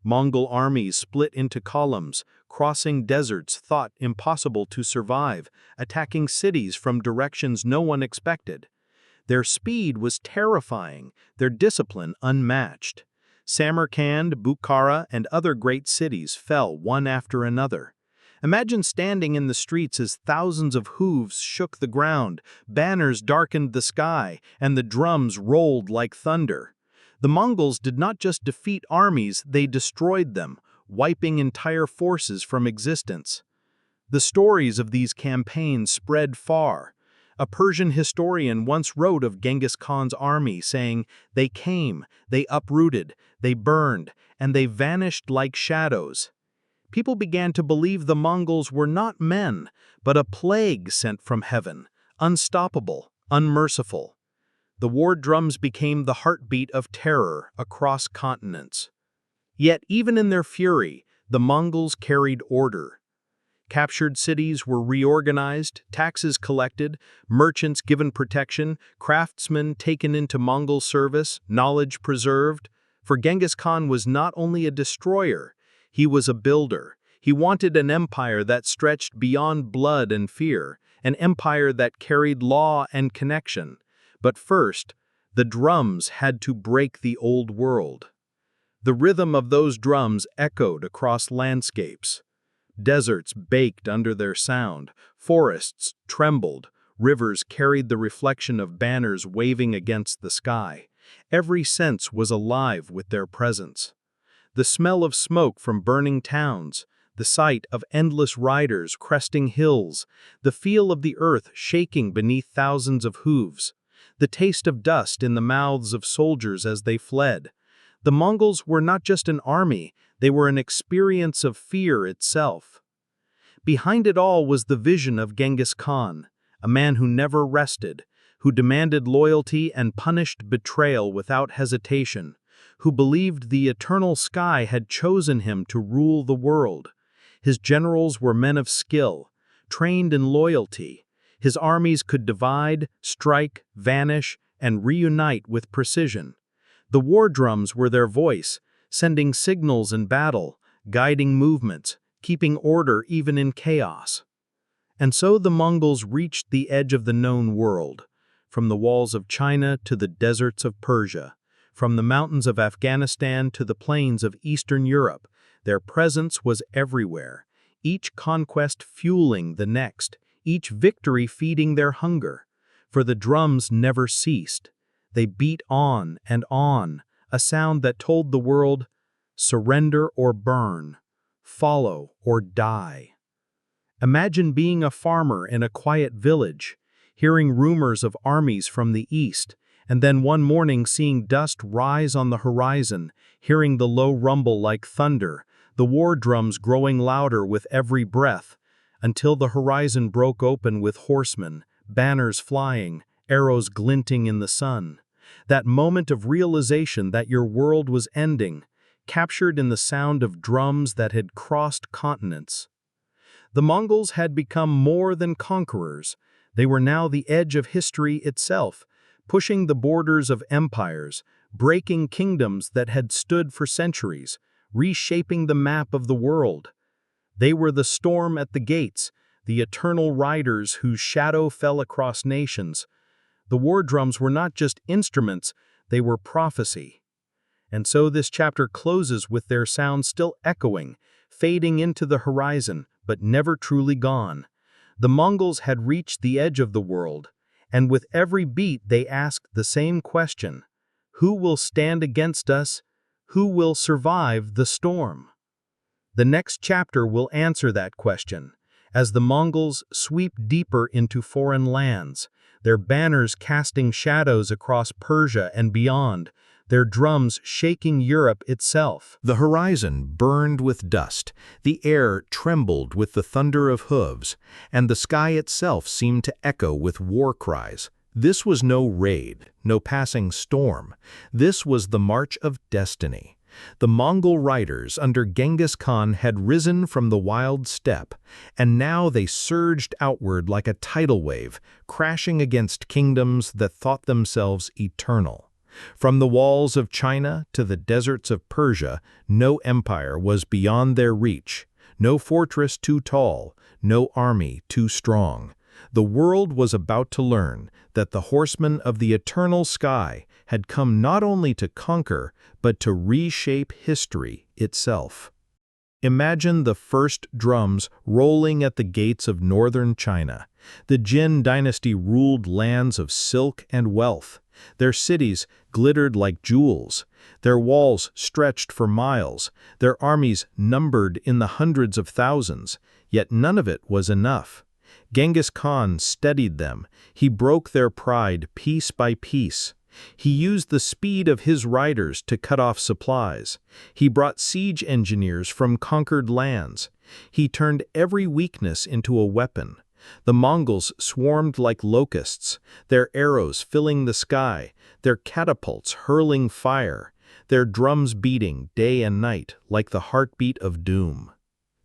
Mongol armies split into columns, crossing deserts thought impossible to survive, attacking cities from directions no one expected. Their speed was terrifying, their discipline unmatched. Samarkand, Bukhara, and other great cities fell one after another. Imagine standing in the streets as thousands of hooves shook the ground, banners darkened the sky, and the drums rolled like thunder. The Mongols did not just defeat armies, they destroyed them, wiping entire forces from existence. The stories of these campaigns spread far. A Persian historian once wrote of Genghis Khan's army, saying, "They came, they uprooted, they burned, and they vanished like shadows." People began to believe the Mongols were not men, but a plague sent from heaven, unstoppable, unmerciful. The war drums became the heartbeat of terror across continents. Yet even in their fury, the Mongols carried order. Captured cities were reorganized, taxes collected, merchants given protection, craftsmen taken into Mongol service, knowledge preserved. For Genghis Khan was not only a destroyer, he was a builder. He wanted an empire that stretched beyond blood and fear, an empire that carried law and connection. But first, the drums had to break the old world. The rhythm of those drums echoed across landscapes. Deserts baked under their sound, forests trembled, rivers carried the reflection of banners waving against the sky. Every sense was alive with their presence. The smell of smoke from burning towns, the sight of endless riders cresting hills, the feel of the earth shaking beneath thousands of hooves, the taste of dust in the mouths of soldiers as they fled. The Mongols were not just an army, they were an experience of fear itself. Behind it all was the vision of Genghis Khan, a man who never rested, who demanded loyalty and punished betrayal without hesitation, who believed the eternal sky had chosen him to rule the world. His generals were men of skill, trained in loyalty. His armies could divide, strike, vanish, and reunite with precision. The war drums were their voice, sending signals in battle, guiding movements, keeping order even in chaos. And so the Mongols reached the edge of the known world, from the walls of China to the deserts of Persia, from the mountains of Afghanistan to the plains of Eastern Europe. Their presence was everywhere, each conquest fueling the next, each victory feeding their hunger. For the drums never ceased. They beat on, a sound that told the world, surrender or burn, follow or die. Imagine being a farmer in a quiet village, hearing rumors of armies from the east, and then one morning seeing dust rise on the horizon, hearing the low rumble like thunder, the war drums growing louder with every breath, until the horizon broke open with horsemen, banners flying, arrows glinting in the sun. That moment of realization that your world was ending, captured in the sound of drums that had crossed continents. The Mongols had become more than conquerors. They were now the edge of history itself, pushing the borders of empires, breaking kingdoms that had stood for centuries, reshaping the map of the world. They were the storm at the gates, the eternal riders whose shadow fell across nations. The war drums were not just instruments, they were prophecy. And so this chapter closes with their sound still echoing, fading into the horizon, but never truly gone. The Mongols had reached the edge of the world, and with every beat they asked the same question: who will stand against us? Who will survive the storm? The next chapter will answer that question, as the Mongols sweep deeper into foreign lands, their banners casting shadows across Persia and beyond, their drums shaking Europe itself. The horizon burned with dust, the air trembled with the thunder of hooves, and the sky itself seemed to echo with war cries. This was no raid, no passing storm. This was the march of destiny. The Mongol riders under Genghis Khan had risen from the wild steppe, and now they surged outward like a tidal wave, crashing against kingdoms that thought themselves eternal. From the walls of China to the deserts of Persia, no empire was beyond their reach, no fortress too tall, no army too strong. The world was about to learn that the horsemen of the eternal sky had come not only to conquer, but to reshape history itself. Imagine the first drums rolling at the gates of northern China. The Jin dynasty ruled lands of silk and wealth. Their cities glittered like jewels. Their walls stretched for miles. Their armies numbered in the hundreds of thousands. Yet none of it was enough. Genghis Khan steadied them. He broke their pride piece by piece. He used the speed of his riders to cut off supplies. He brought siege engineers from conquered lands. He turned every weakness into a weapon. The Mongols swarmed like locusts, their arrows filling the sky, their catapults hurling fire, their drums beating day and night like the heartbeat of doom.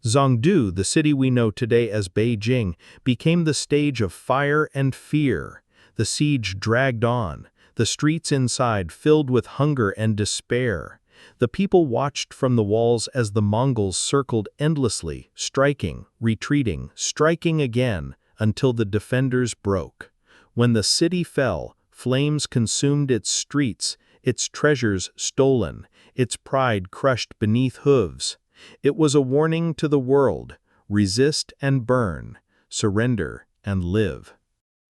Zhongdu, the city we know today as Beijing, became the stage of fire and fear. The siege dragged on, the streets inside filled with hunger and despair. The people watched from the walls as the Mongols circled endlessly, striking, retreating, striking again, until the defenders broke. When the city fell, flames consumed its streets, its treasures stolen, its pride crushed beneath hooves. It was a warning to the world: resist and burn, surrender and live.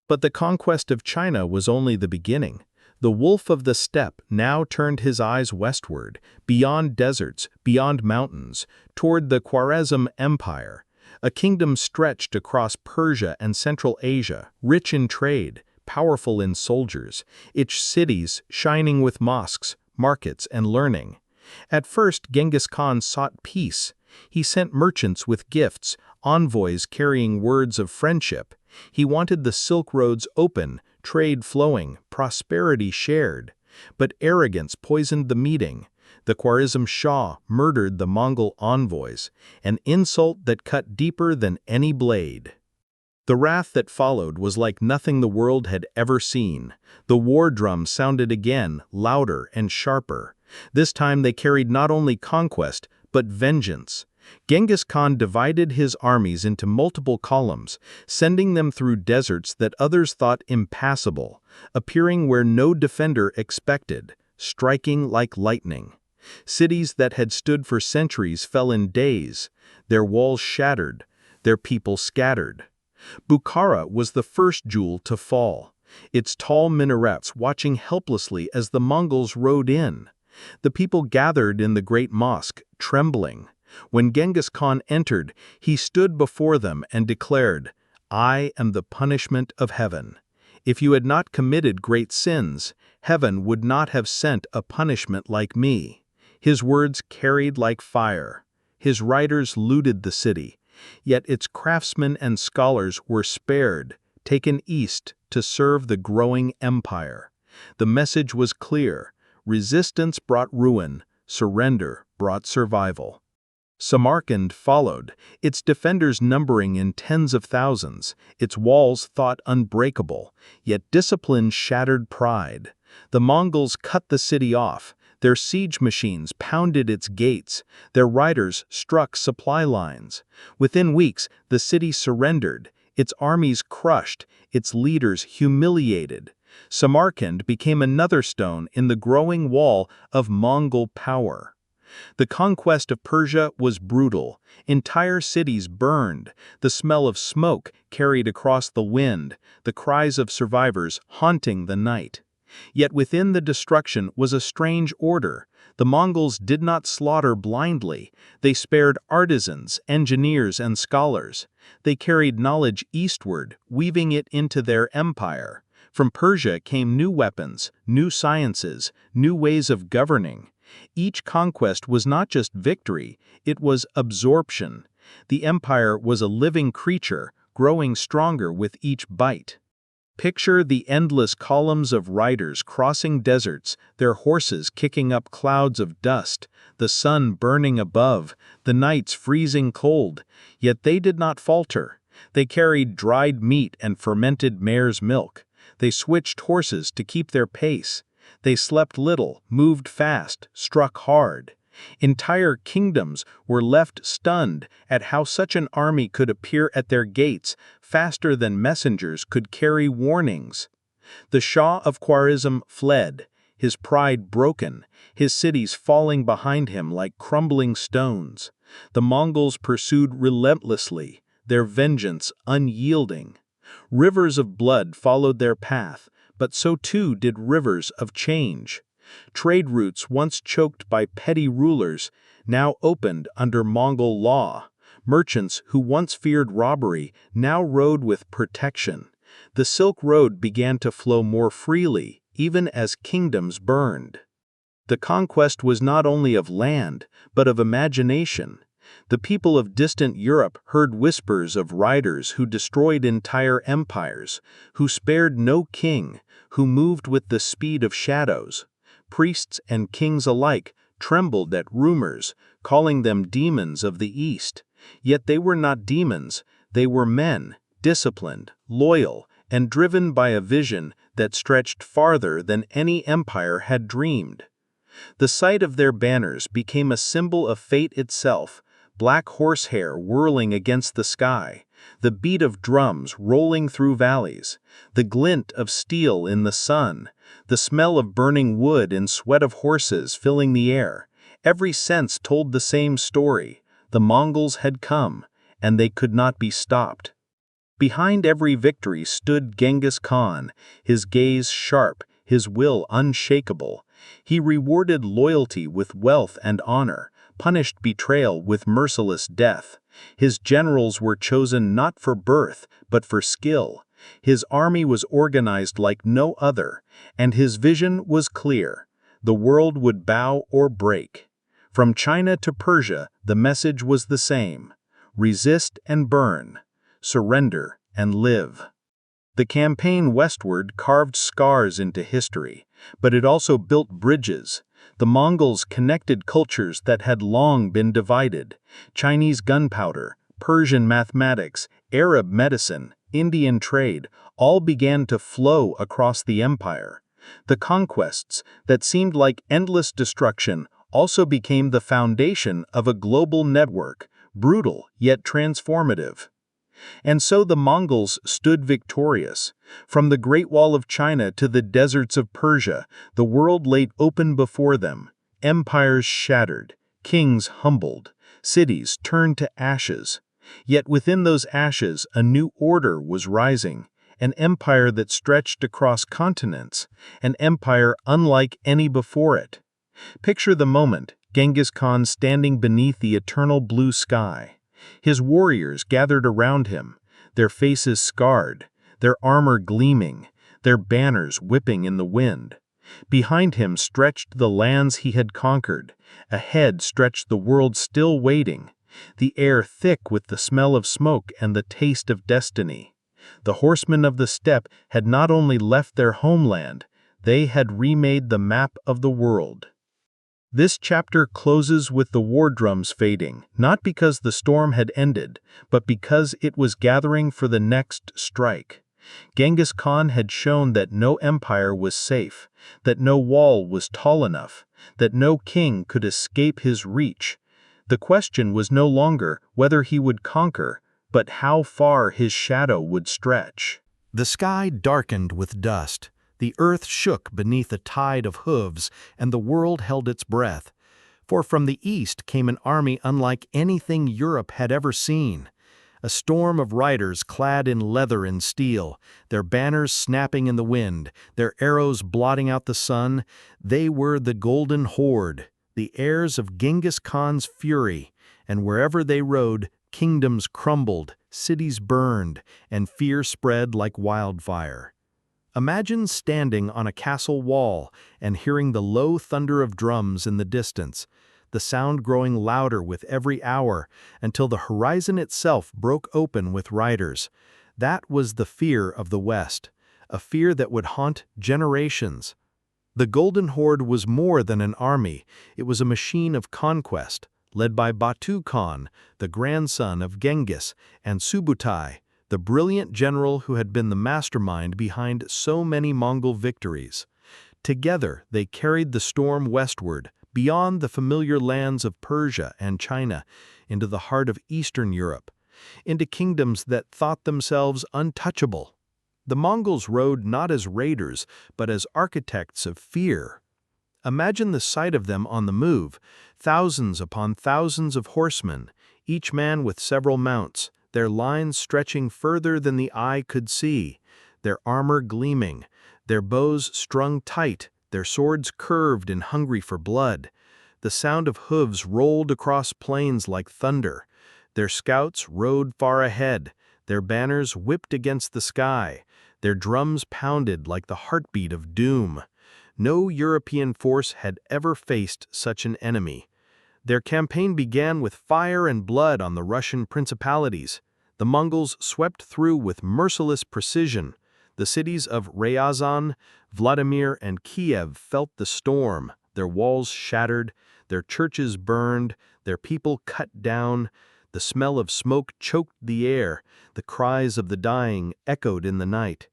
But the conquest of China was only the beginning. The wolf of the steppe now turned his eyes westward, beyond deserts, beyond mountains, toward the Khwarezm Empire, a kingdom stretched across Persia and Central Asia, rich in trade, powerful in soldiers, its cities shining with mosques, markets, and learning. At first, Genghis Khan sought peace. He sent merchants with gifts, envoys carrying words of friendship. He wanted the Silk Roads open, trade flowing, prosperity shared. But arrogance poisoned the meeting. The Khwarezm Shah murdered the Mongol envoys, an insult that cut deeper than any blade. The wrath that followed was like nothing the world had ever seen. The war drums sounded again, louder and sharper. This time they carried not only conquest, but vengeance. Genghis Khan divided his armies into multiple columns, sending them through deserts that others thought impassable, appearing where no defender expected, striking like lightning. Cities that had stood for centuries fell in days, their walls shattered, their people scattered. Bukhara was the first jewel to fall, its tall minarets watching helplessly as the Mongols rode in. The people gathered in the great mosque, trembling. When Genghis Khan entered, he stood before them and declared, "I am the punishment of heaven. If you had not committed great sins, heaven would not have sent a punishment like me." His words carried like fire. His riders looted the city, yet its craftsmen and scholars were spared, taken east to serve the growing empire. The message was clear: resistance brought ruin, surrender brought survival. Samarkand followed, its defenders numbering in tens of thousands, its walls thought unbreakable, yet discipline shattered pride. The Mongols cut the city off, their siege machines pounded its gates, their riders struck supply lines. Within weeks, the city surrendered, its armies crushed, its leaders humiliated. Samarkand became another stone in the growing wall of Mongol power. The conquest of Persia was brutal. Entire cities burned, the smell of smoke carried across the wind, the cries of survivors haunting the night. Yet within the destruction was a strange order. The Mongols did not slaughter blindly. They spared artisans, engineers, and scholars. They carried knowledge eastward, weaving it into their empire. From Persia came new weapons, new sciences, new ways of governing. Each conquest was not just victory, it was absorption. The empire was a living creature, growing stronger with each bite. Picture the endless columns of riders crossing deserts, their horses kicking up clouds of dust, the sun burning above, the nights freezing cold. Yet they did not falter. They carried dried meat and fermented mare's milk. They switched horses to keep their pace. They slept little, moved fast, struck hard. Entire kingdoms were left stunned at how such an army could appear at their gates faster than messengers could carry warnings. The Shah of Khwarezm fled, his pride broken, his cities falling behind him like crumbling stones. The Mongols pursued relentlessly, their vengeance unyielding. Rivers of blood followed their path, but so too did rivers of change. Trade routes once choked by petty rulers now opened under Mongol law. Merchants who once feared robbery now rode with protection. The Silk Road began to flow more freely, even as kingdoms burned. The conquest was not only of land, but of imagination. The people of distant Europe heard whispers of riders who destroyed entire empires, who spared no king, who moved with the speed of shadows. Priests and kings alike trembled at rumors, calling them demons of the East. Yet they were not demons, they were men, disciplined, loyal, and driven by a vision that stretched farther than any empire had dreamed. The sight of their banners became a symbol of fate itself, black horsehair whirling against the sky, the beat of drums rolling through valleys, the glint of steel in the sun, the smell of burning wood and sweat of horses filling the air. Every sense told the same story. The Mongols had come, and they could not be stopped. Behind every victory stood Genghis Khan, his gaze sharp, his will unshakable. He rewarded loyalty with wealth and honor, punished betrayal with merciless death. His generals were chosen not for birth, but for skill. His army was organized like no other, and his vision was clear. The world would bow or break. From China to Persia, the message was the same: resist and burn, surrender and live. The campaign westward carved scars into history, but it also built bridges. The Mongols connected cultures that had long been divided. Chinese gunpowder, Persian mathematics, Arab medicine, Indian trade, all began to flow across the empire. The conquests that seemed like endless destruction also became the foundation of a global network, brutal yet transformative. And so the Mongols stood victorious. From the Great Wall of China to the deserts of Persia, the world laid open before them. Empires shattered, kings humbled, cities turned to ashes. Yet within those ashes, a new order was rising, an empire that stretched across continents, an empire unlike any before it. Picture the moment, Genghis Khan standing beneath the eternal blue sky. His warriors gathered around him, their faces scarred, their armor gleaming, their banners whipping in the wind. Behind him stretched the lands he had conquered. Ahead stretched the world still waiting, the air thick with the smell of smoke and the taste of destiny. The horsemen of the steppe had not only left their homeland, they had remade the map of the world. This chapter closes with the war drums fading, not because the storm had ended, but because it was gathering for the next strike. Genghis Khan had shown that no empire was safe, that no wall was tall enough, that no king could escape his reach. The question was no longer whether he would conquer, but how far his shadow would stretch. The sky darkened with dust. The earth shook beneath a tide of hooves, and the world held its breath. For from the east came an army unlike anything Europe had ever seen. A storm of riders clad in leather and steel, their banners snapping in the wind, their arrows blotting out the sun. They were the Golden Horde, the heirs of Genghis Khan's fury, and wherever they rode, kingdoms crumbled, cities burned, and fear spread like wildfire. Imagine standing on a castle wall and hearing the low thunder of drums in the distance, the sound growing louder with every hour until the horizon itself broke open with riders. That was the fear of the West, a fear that would haunt generations. The Golden Horde was more than an army, it was a machine of conquest, led by Batu Khan, the grandson of Genghis, and Subutai, the brilliant general who had been the mastermind behind so many Mongol victories. Together, they carried the storm westward, beyond the familiar lands of Persia and China, into the heart of Eastern Europe, into kingdoms that thought themselves untouchable. The Mongols rode not as raiders, but as architects of fear. Imagine the sight of them on the move, thousands upon thousands of horsemen, each man with several mounts, their lines stretching further than the eye could see, their armor gleaming, their bows strung tight, their swords curved and hungry for blood. The sound of hooves rolled across plains like thunder. Their scouts rode far ahead, their banners whipped against the sky, their drums pounded like the heartbeat of doom. No European force had ever faced such an enemy. Their campaign began with fire and blood on the Russian principalities. The Mongols swept through with merciless precision. The cities of Ryazan, Vladimir, and Kiev felt the storm, their walls shattered, their churches burned, their people cut down. The smell of smoke choked the air, the cries of the dying echoed in the night.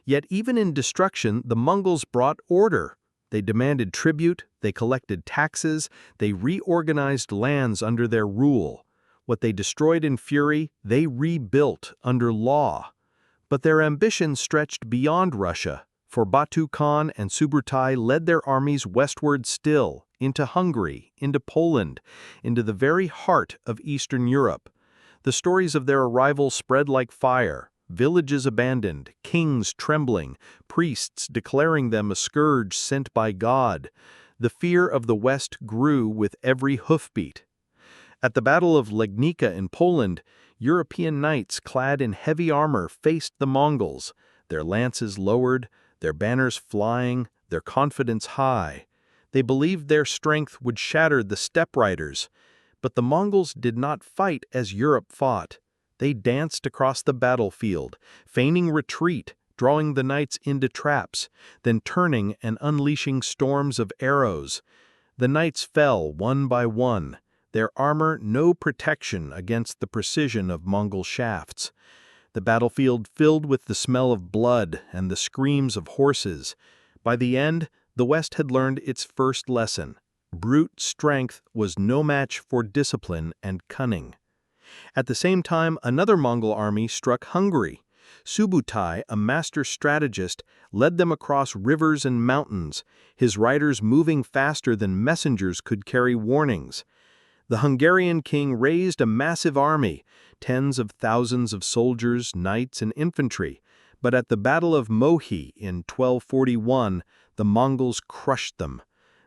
Yet even in destruction, the Mongols brought order. They demanded tribute, they collected taxes, they reorganized lands under their rule. What they destroyed in fury, they rebuilt under law. But their ambition stretched beyond Russia, for Batu Khan and Subutai led their armies westward still, into Hungary, into Poland, into the very heart of Eastern Europe. The stories of their arrival spread like fire, villages abandoned, kings trembling, priests declaring them a scourge sent by God. The fear of the West grew with every hoofbeat. At the Battle of Legnica in Poland, European knights clad in heavy armor faced the Mongols, their lances lowered, their banners flying, their confidence high. They believed their strength would shatter the steppe riders. But the Mongols did not fight as Europe fought. They danced across the battlefield, feigning retreat, drawing the knights into traps, then turning and unleashing storms of arrows. The knights fell one by one, their armor no protection against the precision of Mongol shafts. The battlefield filled with the smell of blood and the screams of horses. By the end, the West had learned its first lesson. Brute strength was no match for discipline and cunning. At the same time, another Mongol army struck Hungary. Subutai, a master strategist, led them across rivers and mountains, his riders moving faster than messengers could carry warnings. The Hungarian king raised a massive army, tens of thousands of soldiers, knights, and infantry. But at the Battle of Mohi in 1241, the Mongols crushed them.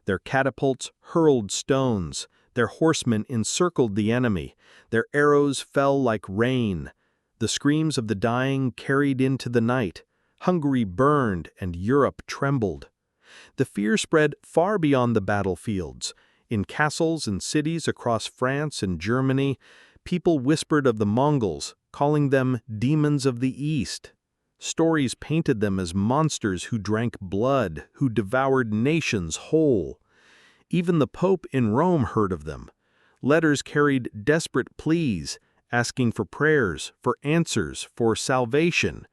Their catapults hurled stones, their horsemen encircled the enemy, their arrows fell like rain. The screams of the dying carried into the night. Hungary burned and Europe trembled. The fear spread far beyond the battlefields. In castles and cities across France and Germany, people whispered of the Mongols, calling them demons of the East. Stories painted them as monsters who drank blood, who devoured nations whole. Even the Pope in Rome heard of them. Letters carried desperate pleas, asking for prayers, for answers, for salvation.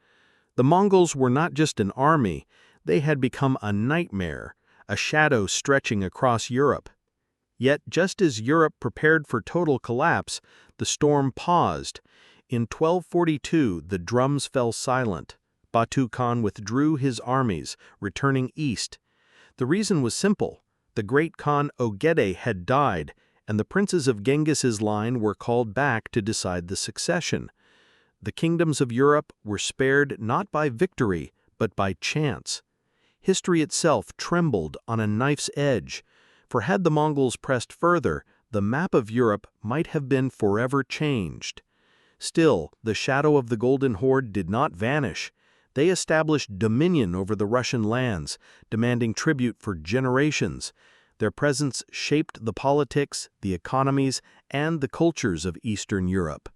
The Mongols were not just an army, they had become a nightmare, a shadow stretching across Europe. Yet, just as Europe prepared for total collapse, the storm paused. In 1242, the drums fell silent. Batu Khan withdrew his armies, returning east. The reason was simple. The great Khan Ogede had died, and the princes of Genghis's line were called back to decide the succession. The kingdoms of Europe were spared not by victory, but by chance. History itself trembled on a knife's edge, for had the Mongols pressed further, the map of Europe might have been forever changed. Still, the shadow of the Golden Horde did not vanish. They established dominion over the Russian lands, demanding tribute for generations. Their presence shaped the politics, the economies, and the cultures of Eastern Europe.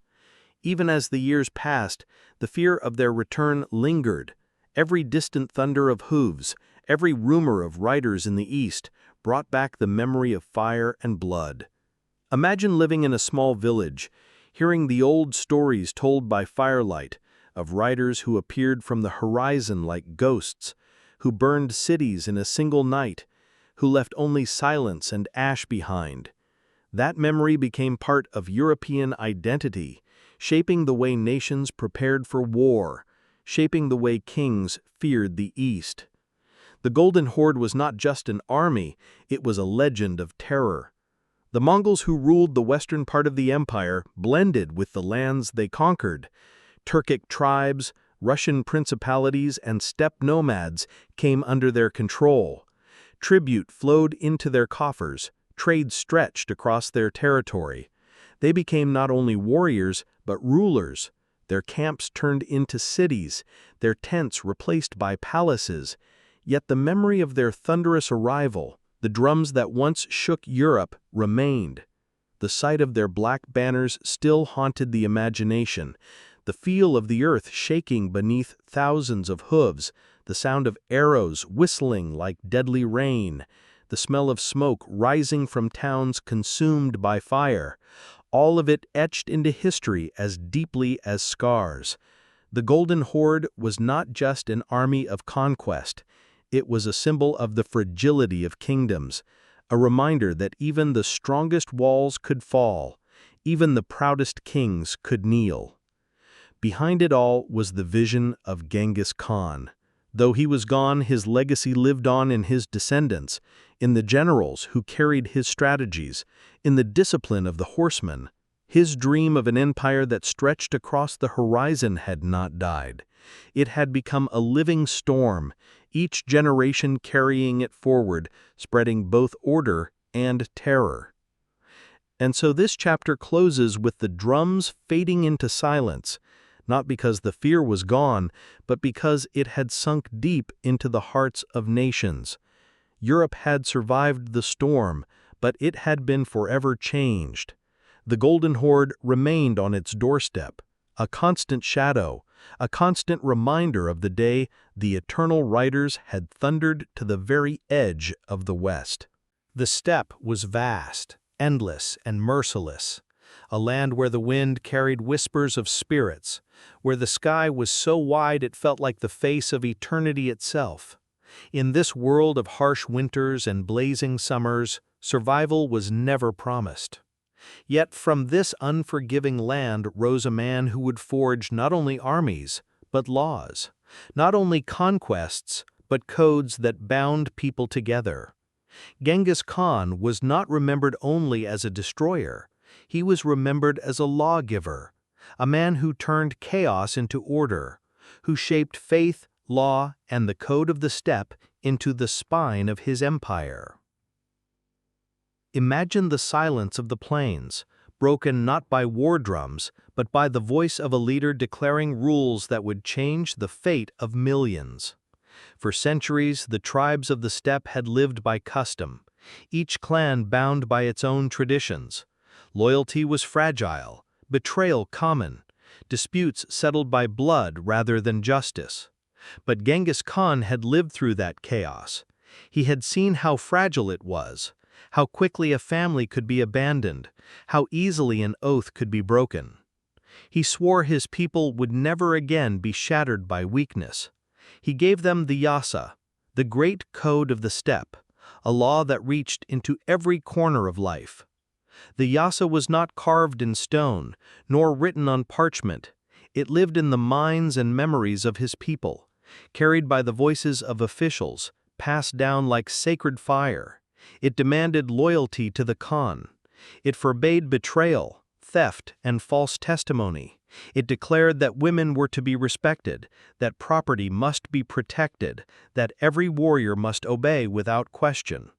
Even as the years passed, the fear of their return lingered. Every distant thunder of hooves, every rumor of riders in the east, brought back the memory of fire and blood. Imagine living in a small village, hearing the old stories told by firelight, of riders who appeared from the horizon like ghosts, who burned cities in a single night, who left only silence and ash behind. That memory became part of European identity, shaping the way nations prepared for war, shaping the way kings feared the East. The Golden Horde was not just an army, it was a legend of terror. The Mongols who ruled the western part of the empire blended with the lands they conquered. Turkic tribes, Russian principalities, and steppe nomads came under their control. Tribute flowed into their coffers, trade stretched across their territory. They became not only warriors, but rulers. Their camps turned into cities, their tents replaced by palaces. Yet the memory of their thunderous arrival, the drums that once shook Europe, remained. The sight of their black banners still haunted the imagination. The feel of the earth shaking beneath thousands of hooves, the sound of arrows whistling like deadly rain, the smell of smoke rising from towns consumed by fire, all of it etched into history as deeply as scars. The Golden Horde was not just an army of conquest. It was a symbol of the fragility of kingdoms, a reminder that even the strongest walls could fall, even the proudest kings could kneel. Behind it all was the vision of Genghis Khan. Though he was gone, his legacy lived on in his descendants, in the generals who carried his strategies, in the discipline of the horsemen. His dream of an empire that stretched across the horizon had not died. It had become a living storm, each generation carrying it forward, spreading both order and terror. And so this chapter closes with the drums fading into silence, not because the fear was gone, but because it had sunk deep into the hearts of nations. Europe had survived the storm, but it had been forever changed. The Golden Horde remained on its doorstep, a constant shadow, a constant reminder of the day the eternal riders had thundered to the very edge of the West. The steppe was vast, endless, and merciless, a land where the wind carried whispers of spirits, where the sky was so wide it felt like the face of eternity itself. In this world of harsh winters and blazing summers, survival was never promised. Yet from this unforgiving land rose a man who would forge not only armies, but laws, not only conquests, but codes that bound people together. Genghis Khan was not remembered only as a destroyer. He was remembered as a lawgiver, a man who turned chaos into order, who shaped faith, law, and the code of the steppe into the spine of his empire. Imagine the silence of the plains, broken not by war drums, but by the voice of a leader declaring rules that would change the fate of millions. For centuries, the tribes of the steppe had lived by custom, each clan bound by its own traditions. Loyalty was fragile, betrayal common, disputes settled by blood rather than justice. But Genghis Khan had lived through that chaos. He had seen how fragile it was, how quickly a family could be abandoned, how easily an oath could be broken. He swore his people would never again be shattered by weakness. He gave them the Yasa, the great code of the steppe, a law that reached into every corner of life. The Yasa was not carved in stone, nor written on parchment. It lived in the minds and memories of his people, carried by the voices of officials, passed down like sacred fire. It demanded loyalty to the Khan. It forbade betrayal, theft, and false testimony. It declared that women were to be respected, that property must be protected, that every warrior must obey without question.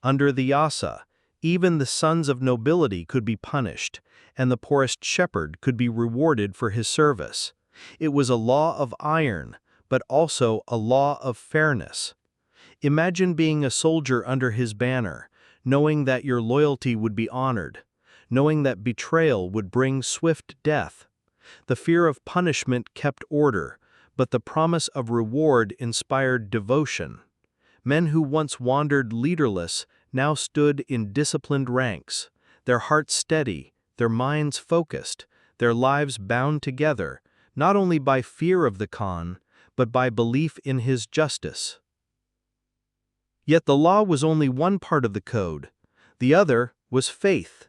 Under the Yasa, even the sons of nobility could be punished, and the poorest shepherd could be rewarded for his service. It was a law of iron, but also a law of fairness. Imagine being a soldier under his banner, knowing that your loyalty would be honored, knowing that betrayal would bring swift death. The fear of punishment kept order, but the promise of reward inspired devotion. Men who once wandered leaderless now stood in disciplined ranks, their hearts steady, their minds focused, their lives bound together, not only by fear of the Khan, but by belief in his justice. Yet the law was only one part of the code. The other was faith.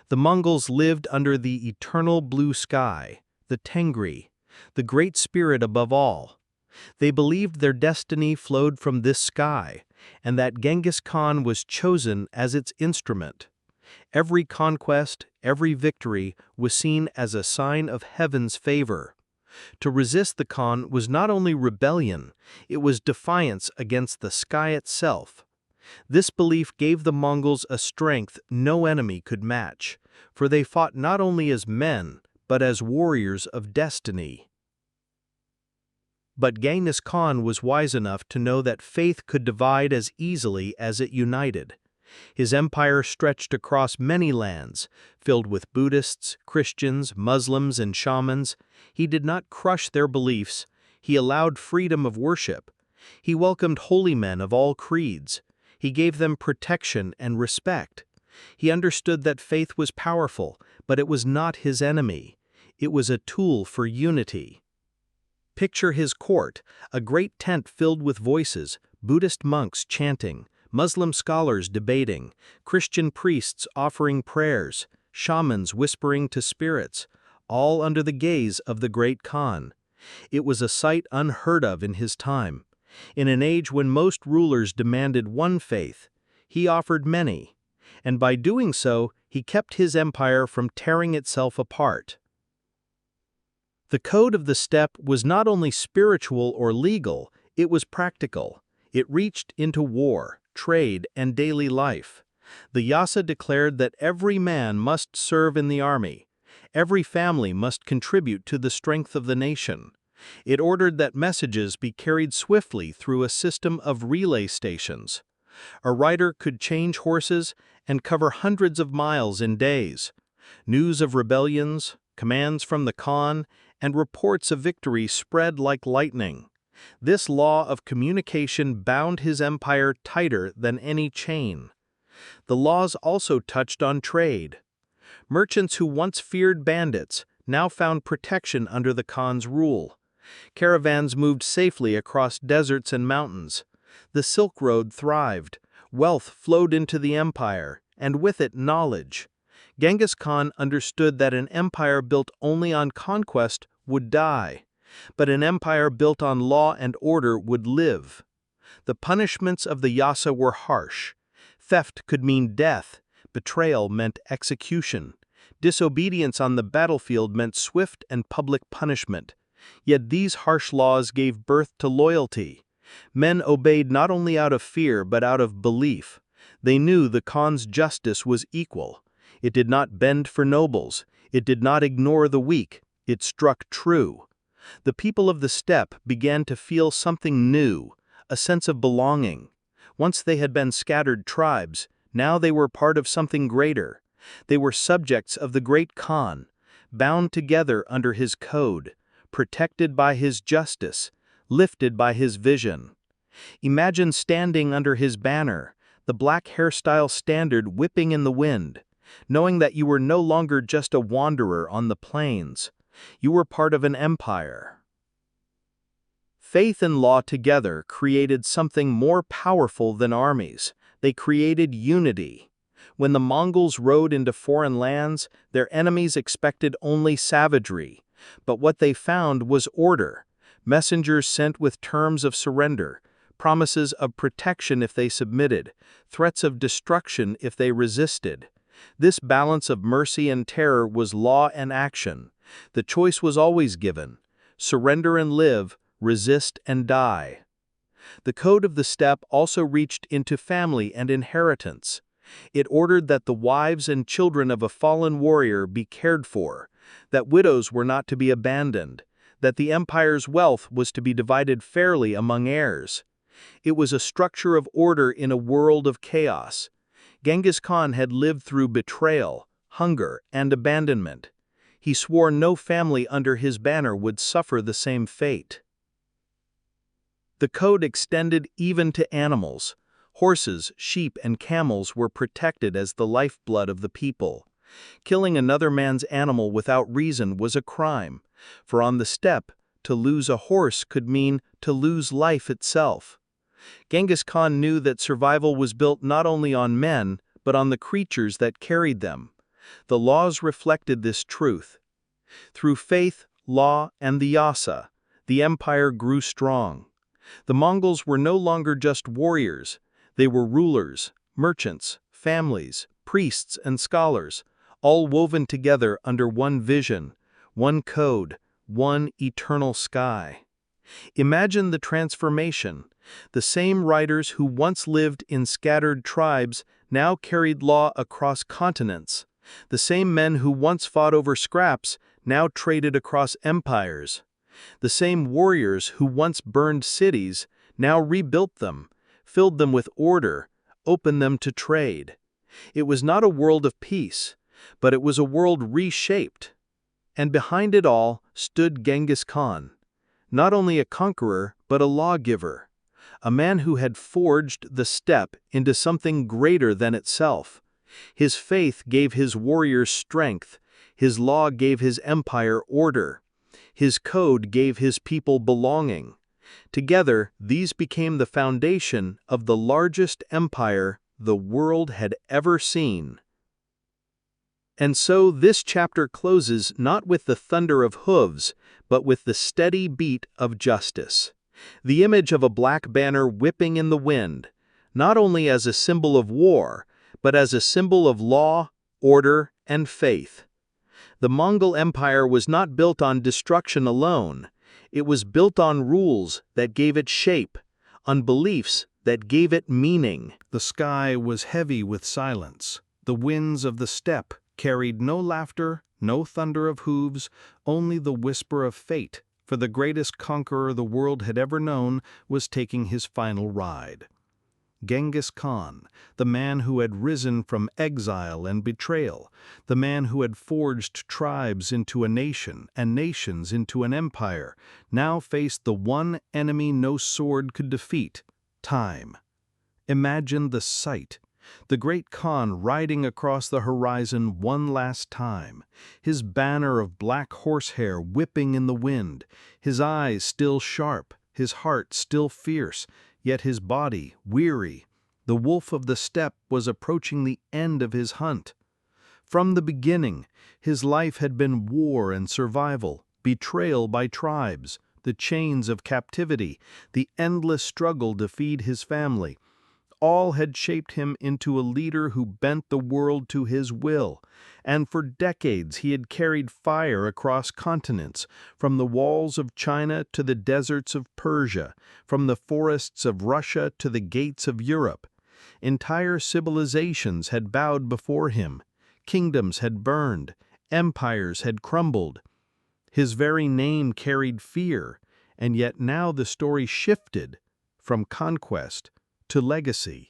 The Mongols lived under the eternal blue sky, the Tengri, the Great Spirit above all. They believed their destiny flowed from this sky, and that Genghis Khan was chosen as its instrument. Every conquest, every victory was seen as a sign of heaven's favor. To resist the Khan was not only rebellion, it was defiance against the sky itself. This belief gave the Mongols a strength no enemy could match, for they fought not only as men, but as warriors of destiny. But Genghis Khan was wise enough to know that faith could divide as easily as it united. His empire stretched across many lands, filled with Buddhists, Christians, Muslims, and shamans. He did not crush their beliefs. He allowed freedom of worship. He welcomed holy men of all creeds. He gave them protection and respect. He understood that faith was powerful, but it was not his enemy. It was a tool for unity. Picture his court, a great tent filled with voices, Buddhist monks chanting, Muslim scholars debating, Christian priests offering prayers, shamans whispering to spirits, all under the gaze of the great Khan. It was a sight unheard of in his time. In an age when most rulers demanded one faith, he offered many, and by doing so, he kept his empire from tearing itself apart. The code of the steppe was not only spiritual or legal, it was practical. It reached into war, trade, and daily life. The Yasa declared that every man must serve in the army. Every family must contribute to the strength of the nation. It ordered that messages be carried swiftly through a system of relay stations. A rider could change horses and cover hundreds of miles in days. News of rebellions, commands from the Khan, and reports of victory spread like lightning. This law of communication bound his empire tighter than any chain. The laws also touched on trade. Merchants who once feared bandits now found protection under the Khan's rule. Caravans moved safely across deserts and mountains. The Silk Road thrived. Wealth flowed into the empire, and with it knowledge. Genghis Khan understood that an empire built only on conquest would die, but an empire built on law and order would live. The punishments of the Yasa were harsh. Theft could mean death, betrayal meant execution. Disobedience on the battlefield meant swift and public punishment. Yet these harsh laws gave birth to loyalty. Men obeyed not only out of fear but out of belief. They knew the Khan's justice was equal. It did not bend for nobles. It did not ignore the weak. It struck true. The people of the steppe began to feel something new, a sense of belonging. Once they had been scattered tribes, now they were part of something greater. They were subjects of the great Khan, bound together under his code, protected by his justice, lifted by his vision. Imagine standing under his banner, the black hairstyle standard whipping in the wind, knowing that you were no longer just a wanderer on the plains. You were part of an empire. Faith and law together created something more powerful than armies. They created unity. When the Mongols rode into foreign lands, their enemies expected only savagery. But what they found was order. Messengers sent with terms of surrender, promises of protection if they submitted, threats of destruction if they resisted. This balance of mercy and terror was law and action. The choice was always given: surrender and live, resist and die. The code of the steppe also reached into family and inheritance. It ordered that the wives and children of a fallen warrior be cared for, that widows were not to be abandoned, that the empire's wealth was to be divided fairly among heirs. It was a structure of order in a world of chaos. Genghis Khan had lived through betrayal, hunger, and abandonment. He swore no family under his banner would suffer the same fate. The code extended even to animals. Horses, sheep, and camels were protected as the lifeblood of the people. Killing another man's animal without reason was a crime, for on the steppe, to lose a horse could mean to lose life itself. Genghis Khan knew that survival was built not only on men, but on the creatures that carried them. The laws reflected this truth. Through faith, law, and the yasa, the empire grew strong. The Mongols were no longer just warriors. They were rulers, merchants, families, priests, and scholars, all woven together under one vision, one code, one eternal sky. Imagine the transformation. The same writers who once lived in scattered tribes now carried law across continents. The same men who once fought over scraps now traded across empires. The same warriors who once burned cities now rebuilt them, filled them with order, opened them to trade. It was not a world of peace, but it was a world reshaped. And behind it all stood Genghis Khan, not only a conqueror, but a lawgiver, a man who had forged the steppe into something greater than itself. His faith gave his warriors strength, his law gave his empire order, his code gave his people belonging. Together, these became the foundation of the largest empire the world had ever seen. And so this chapter closes not with the thunder of hooves, but with the steady beat of justice. The image of a black banner whipping in the wind, not only as a symbol of war, but as a symbol of law, order, and faith. The Mongol Empire was not built on destruction alone. It was built on rules that gave it shape, on beliefs that gave it meaning. The sky was heavy with silence. The winds of the steppe carried no laughter, no thunder of hooves, only the whisper of fate, for the greatest conqueror the world had ever known was taking his final ride. Genghis Khan, the man who had risen from exile and betrayal, the man who had forged tribes into a nation and nations into an empire, now faced the one enemy no sword could defeat: time. Imagine the sight. The great Khan riding across the horizon one last time, his banner of black horsehair whipping in the wind, his eyes still sharp, his heart still fierce, yet his body weary. The wolf of the steppe was approaching the end of his hunt. From the beginning, his life had been war and survival, betrayal by tribes, the chains of captivity, the endless struggle to feed his family. All had shaped him into a leader who bent the world to his will, and for decades he had carried fire across continents, from the walls of China to the deserts of Persia, from the forests of Russia to the gates of Europe. Entire civilizations had bowed before him, kingdoms had burned, empires had crumbled. His very name carried fear, and yet now the story shifted from conquest to legacy.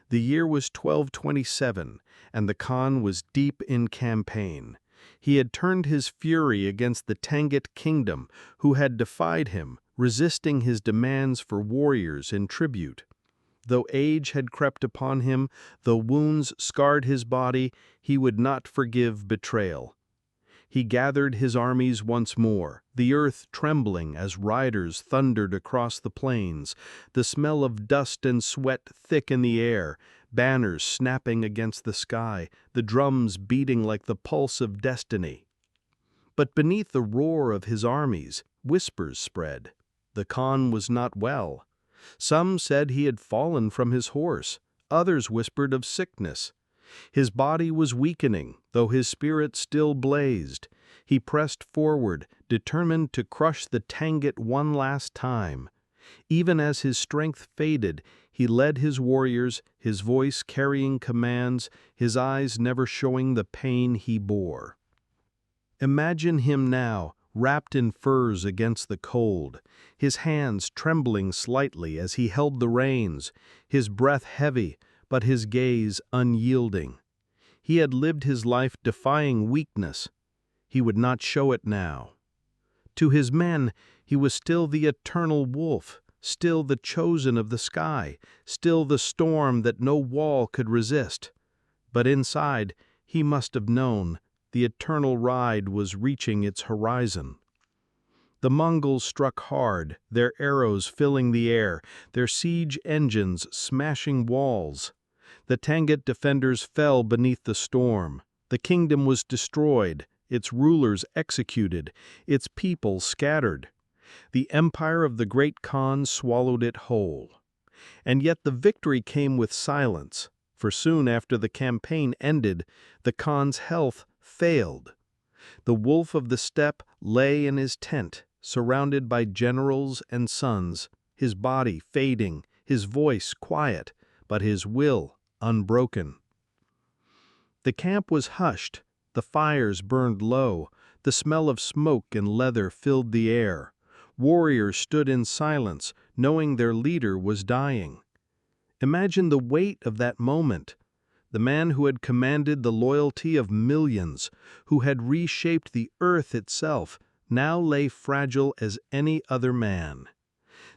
The year was 1227, and the Khan was deep in campaign. He had turned his fury against the Tangut kingdom, who had defied him, resisting his demands for warriors in tribute. Though age had crept upon him, though wounds scarred his body, he would not forgive betrayal. He gathered his armies once more, the earth trembling as riders thundered across the plains, the smell of dust and sweat thick in the air, banners snapping against the sky, the drums beating like the pulse of destiny. But beneath the roar of his armies, whispers spread. The Khan was not well. Some said he had fallen from his horse, others whispered of sickness. His body was weakening, though his spirit still blazed. He pressed forward, determined to crush the Tangut one last time. Even as his strength faded, he led his warriors, his voice carrying commands, his eyes never showing the pain he bore. Imagine him now, wrapped in furs against the cold, his hands trembling slightly as he held the reins, his breath heavy, but his gaze unyielding. He had lived his life defying weakness. He would not show it now. To his men, he was still the eternal wolf, still the chosen of the sky, still the storm that no wall could resist. But inside, he must have known, the eternal ride was reaching its horizon. The Mongols struck hard, their arrows filling the air, their siege engines smashing walls. The Tangut defenders fell beneath the storm. The kingdom was destroyed, its rulers executed, its people scattered. The empire of the great Khan swallowed it whole. And yet the victory came with silence, for soon after the campaign ended, the Khan's health failed. The wolf of the steppe lay in his tent, surrounded by generals and sons, his body fading, his voice quiet, but his will unbroken. The camp was hushed, the fires burned low, the smell of smoke and leather filled the air. Warriors stood in silence, knowing their leader was dying. Imagine the weight of that moment. The man who had commanded the loyalty of millions, who had reshaped the earth itself, now lay fragile as any other man.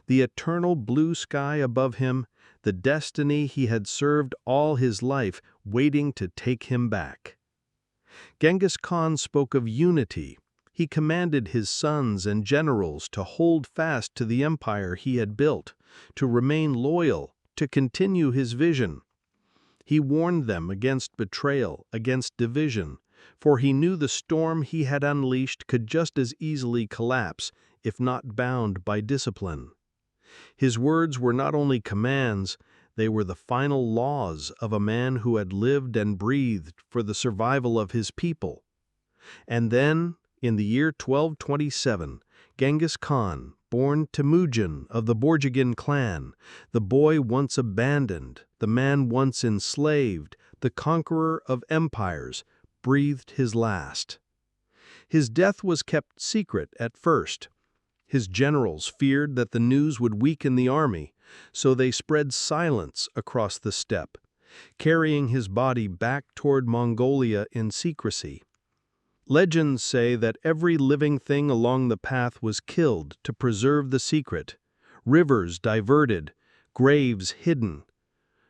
The eternal blue sky above him, the destiny he had served all his life, waiting to take him back. Genghis Khan spoke of unity. He commanded his sons and generals to hold fast to the empire he had built, to remain loyal, to continue his vision. He warned them against betrayal, against division, for he knew the storm he had unleashed could just as easily collapse, if not bound by discipline. His words were not only commands, they were the final laws of a man who had lived and breathed for the survival of his people. And then, in the year 1227, Genghis Khan, born Temujin of the Borjigin clan, the boy once abandoned, the man once enslaved, the conqueror of empires, breathed his last. His death was kept secret at first. His generals feared that the news would weaken the army, so they spread silence across the steppe, carrying his body back toward Mongolia in secrecy. Legends say that every living thing along the path was killed to preserve the secret, rivers diverted, graves hidden.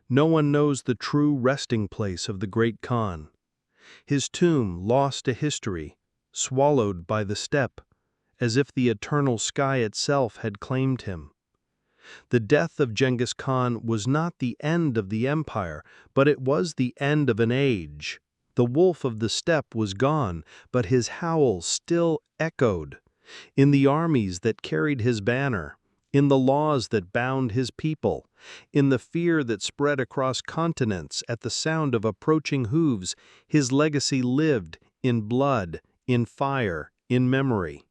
No one knows the true resting place of the great Khan. His tomb lost to history, swallowed by the steppe, as if the eternal sky itself had claimed him. The death of Genghis Khan was not the end of the empire, but it was the end of an age. The wolf of the steppe was gone, but his howl still echoed. In the armies that carried his banner, in the laws that bound his people, in the fear that spread across continents at the sound of approaching hooves, his legacy lived in blood, in fire, in memory.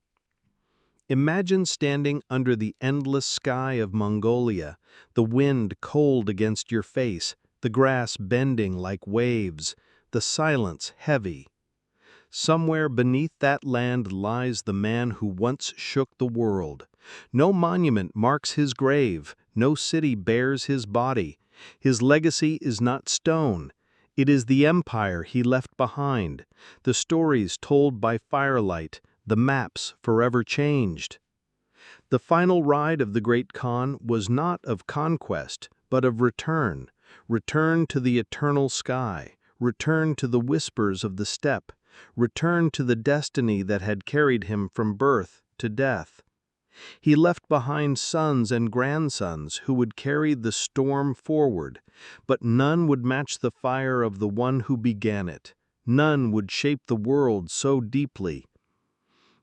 Imagine standing under the endless sky of Mongolia, the wind cold against your face, the grass bending like waves, the silence heavy. Somewhere beneath that land lies the man who once shook the world. No monument marks his grave, no city bears his body. His legacy is not stone, It is the empire he left behind, the stories told by firelight, the maps forever changed. The final ride of the great Khan was not of conquest, but of return, return to the eternal sky, return to the whispers of the steppe, return to the destiny that had carried him from birth to death. He left behind sons and grandsons who would carry the storm forward, but none would match the fire of the one who began it. None would shape the world so deeply.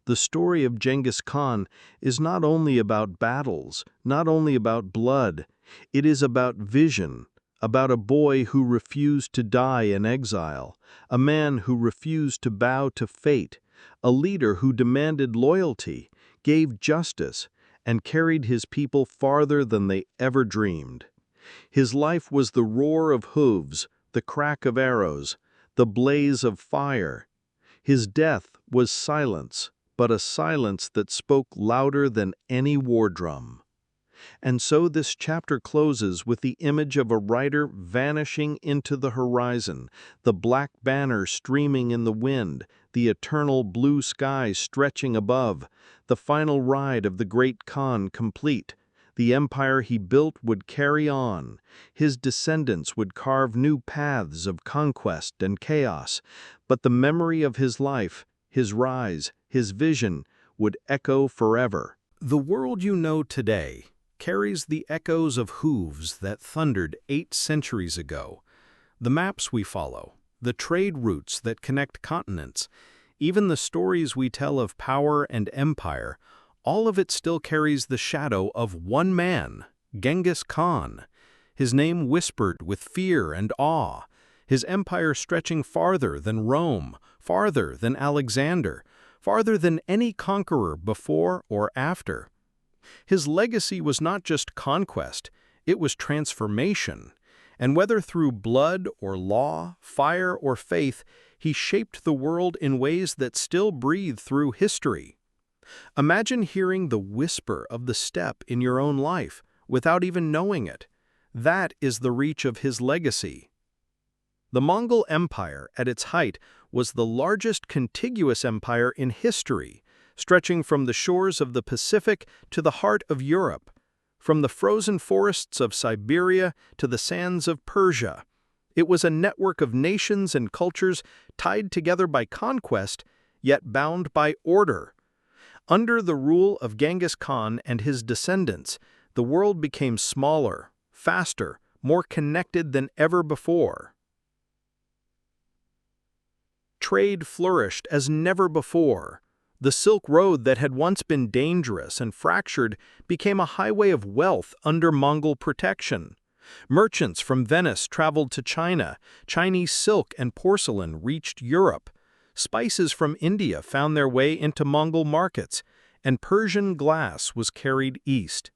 The story of Genghis Khan is not only about battles, not only about blood, it is about vision, about a boy who refused to die in exile, a man who refused to bow to fate, a leader who demanded loyalty, gave justice, and carried his people farther than they ever dreamed. His life was the roar of hooves, the crack of arrows, the blaze of fire. His death was silence, but a silence that spoke louder than any war drum. And so this chapter closes with the image of a rider vanishing into the horizon, the black banner streaming in the wind, the eternal blue sky stretching above, the final ride of the great Khan complete. The empire he built would carry on. His descendants would carve new paths of conquest and chaos, but the memory of his life, his rise, his vision, would echo forever. The world you know today carries the echoes of hooves that thundered 8 centuries ago. The maps we follow, the trade routes that connect continents, even the stories we tell of power and empire, all of it still carries the shadow of one man, Genghis Khan, his name whispered with fear and awe, his empire stretching farther than Rome, farther than Alexander, farther than any conqueror before or after. His legacy was not just conquest, it was transformation. And whether through blood or law, fire or faith, he shaped the world in ways that still breathe through history. Imagine hearing the whisper of the steppe in your own life without even knowing it. That is the reach of his legacy. The Mongol Empire, at its height, was the largest contiguous empire in history, stretching from the shores of the Pacific to the heart of Europe, from the frozen forests of Siberia to the sands of Persia. It was a network of nations and cultures tied together by conquest, yet bound by order. Under the rule of Genghis Khan and his descendants, the world became smaller, faster, more connected than ever before. Trade flourished as never before. The Silk Road that had once been dangerous and fractured became a highway of wealth under Mongol protection. Merchants from Venice traveled to China, Chinese silk and porcelain reached Europe, spices from India found their way into Mongol markets, and Persian glass was carried east.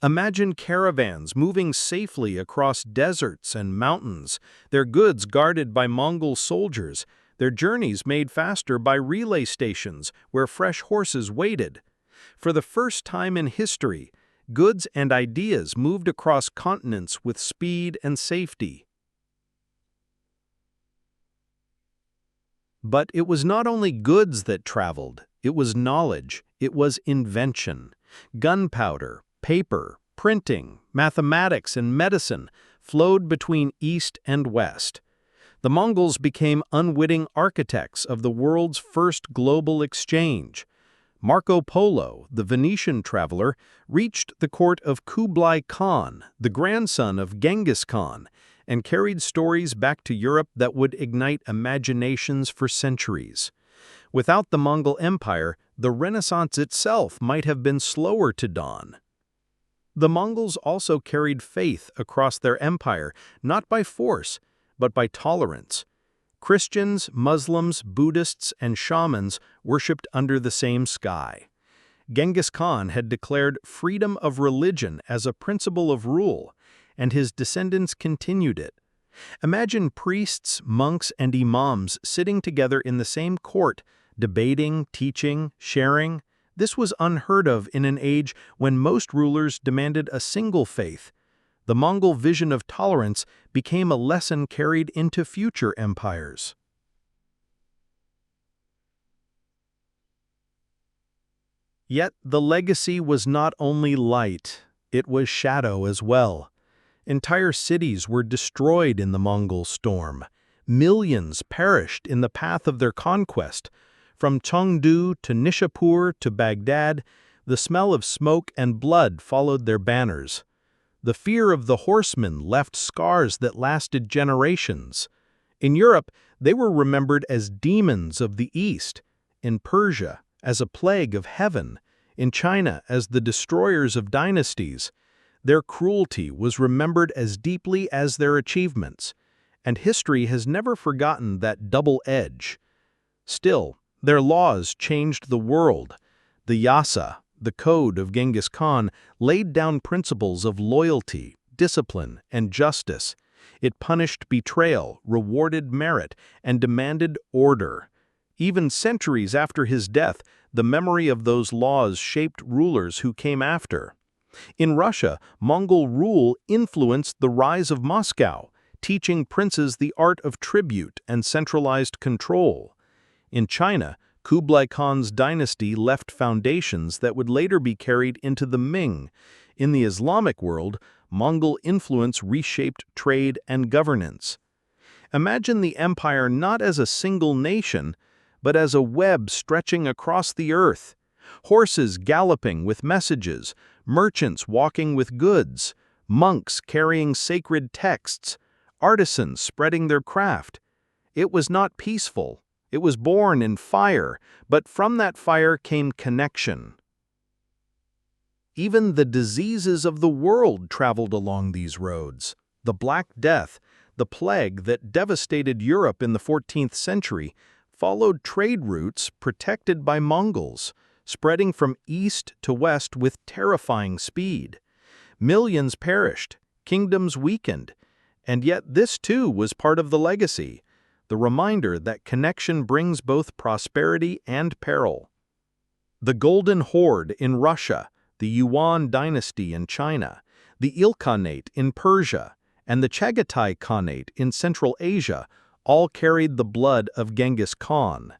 Imagine caravans moving safely across deserts and mountains, their goods guarded by Mongol soldiers, their journeys made faster by relay stations where fresh horses waited. For the first time in history, goods and ideas moved across continents with speed and safety. But it was not only goods that traveled, it was knowledge, it was invention. Gunpowder, paper, printing, mathematics, and medicine flowed between East and West. The Mongols became unwitting architects of the world's first global exchange. Marco Polo, the Venetian traveler, reached the court of Kublai Khan, the grandson of Genghis Khan, and carried stories back to Europe that would ignite imaginations for centuries. Without the Mongol Empire, the Renaissance itself might have been slower to dawn. The Mongols also carried faith across their empire, not by force, but by tolerance. Christians, Muslims, Buddhists, and shamans worshipped under the same sky. Genghis Khan had declared freedom of religion as a principle of rule, and his descendants continued it. Imagine priests, monks, and imams sitting together in the same court, debating, teaching, sharing. This was unheard of in an age when most rulers demanded a single faith. The Mongol vision of tolerance became a lesson carried into future empires. Yet the legacy was not only light, it was shadow as well. Entire cities were destroyed in the Mongol storm. Millions perished in the path of their conquest. From Chengdu to Nishapur to Baghdad, the smell of smoke and blood followed their banners. The fear of the horsemen left scars that lasted generations. In Europe, they were remembered as demons of the East. In Persia, as a plague of heaven. In China, as the destroyers of dynasties. Their cruelty was remembered as deeply as their achievements, and history has never forgotten that double edge. Still, their laws changed the world. The Yasa, the code of Genghis Khan, laid down principles of loyalty, discipline, and justice. It punished betrayal, rewarded merit, and demanded order. Even centuries after his death, the memory of those laws shaped rulers who came after. In Russia, Mongol rule influenced the rise of Moscow, teaching princes the art of tribute and centralized control. In China, Kublai Khan's dynasty left foundations that would later be carried into the Ming. In the Islamic world, Mongol influence reshaped trade and governance. Imagine the empire not as a single nation, but as a web stretching across the earth. Horses galloping with messages, merchants walking with goods, monks carrying sacred texts, artisans spreading their craft. It was not peaceful. It was born in fire, but from that fire came connection. Even the diseases of the world traveled along these roads. The Black Death, the plague that devastated Europe in the 14th century, followed trade routes protected by Mongols, spreading from east to west with terrifying speed. Millions perished, kingdoms weakened, and yet this too was part of the legacy, the reminder that connection brings both prosperity and peril. The Golden Horde in Russia, the Yuan dynasty in China, the Ilkhanate in Persia, and the Chagatai Khanate in Central Asia all carried the blood of Genghis Khan.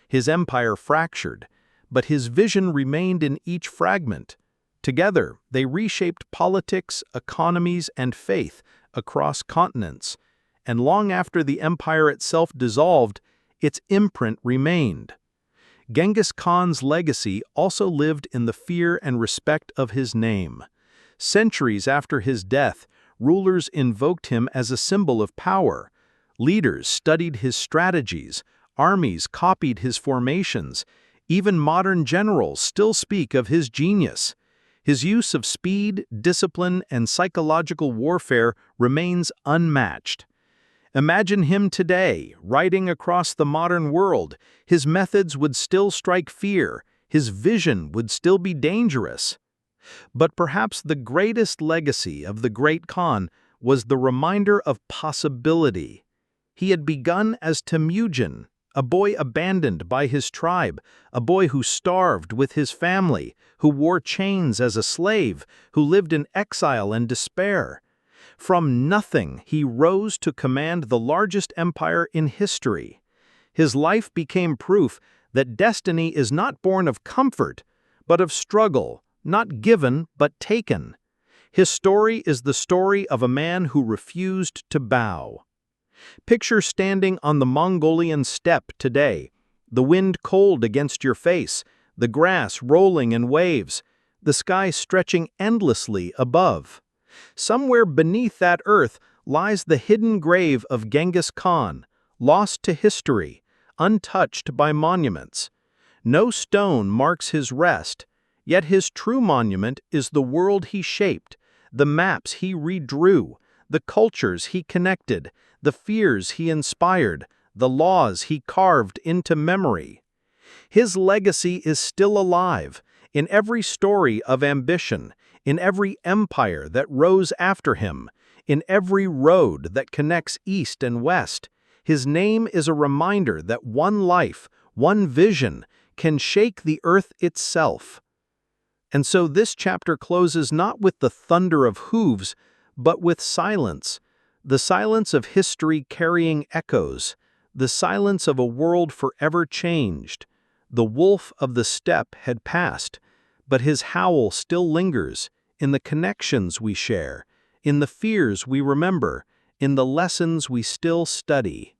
His empire fractured, but his vision remained in each fragment. Together, they reshaped politics, economies, and faith across continents, and long after the empire itself dissolved, its imprint remained. Genghis Khan's legacy also lived in the fear and respect of his name. Centuries after his death, rulers invoked him as a symbol of power. Leaders studied his strategies, armies copied his formations. Even modern generals still speak of his genius. His use of speed, discipline, and psychological warfare remains unmatched. Imagine him today, riding across the modern world. His methods would still strike fear. His vision would still be dangerous. But perhaps the greatest legacy of the great Khan was the reminder of possibility. He had begun as Temujin, a boy abandoned by his tribe, a boy who starved with his family, who wore chains as a slave, who lived in exile and despair. From nothing, he rose to command the largest empire in history. His life became proof that destiny is not born of comfort, but of struggle, not given but taken. His story is the story of a man who refused to bow. Picture standing on the Mongolian steppe today, the wind cold against your face, the grass rolling in waves, the sky stretching endlessly above. Somewhere beneath that earth lies the hidden grave of Genghis Khan, lost to history, untouched by monuments. No stone marks his rest, yet his true monument is the world he shaped, the maps he redrew, the cultures he connected, the fears he inspired, the laws he carved into memory. His legacy is still alive, in every story of ambition, in every empire that rose after him, in every road that connects east and west. His name is a reminder that one life, one vision, can shake the earth itself. And so this chapter closes not with the thunder of hooves, but with silence, the silence of history carrying echoes, the silence of a world forever changed. The wolf of the steppe had passed, but his howl still lingers in the connections we share, in the fears we remember, in the lessons we still study.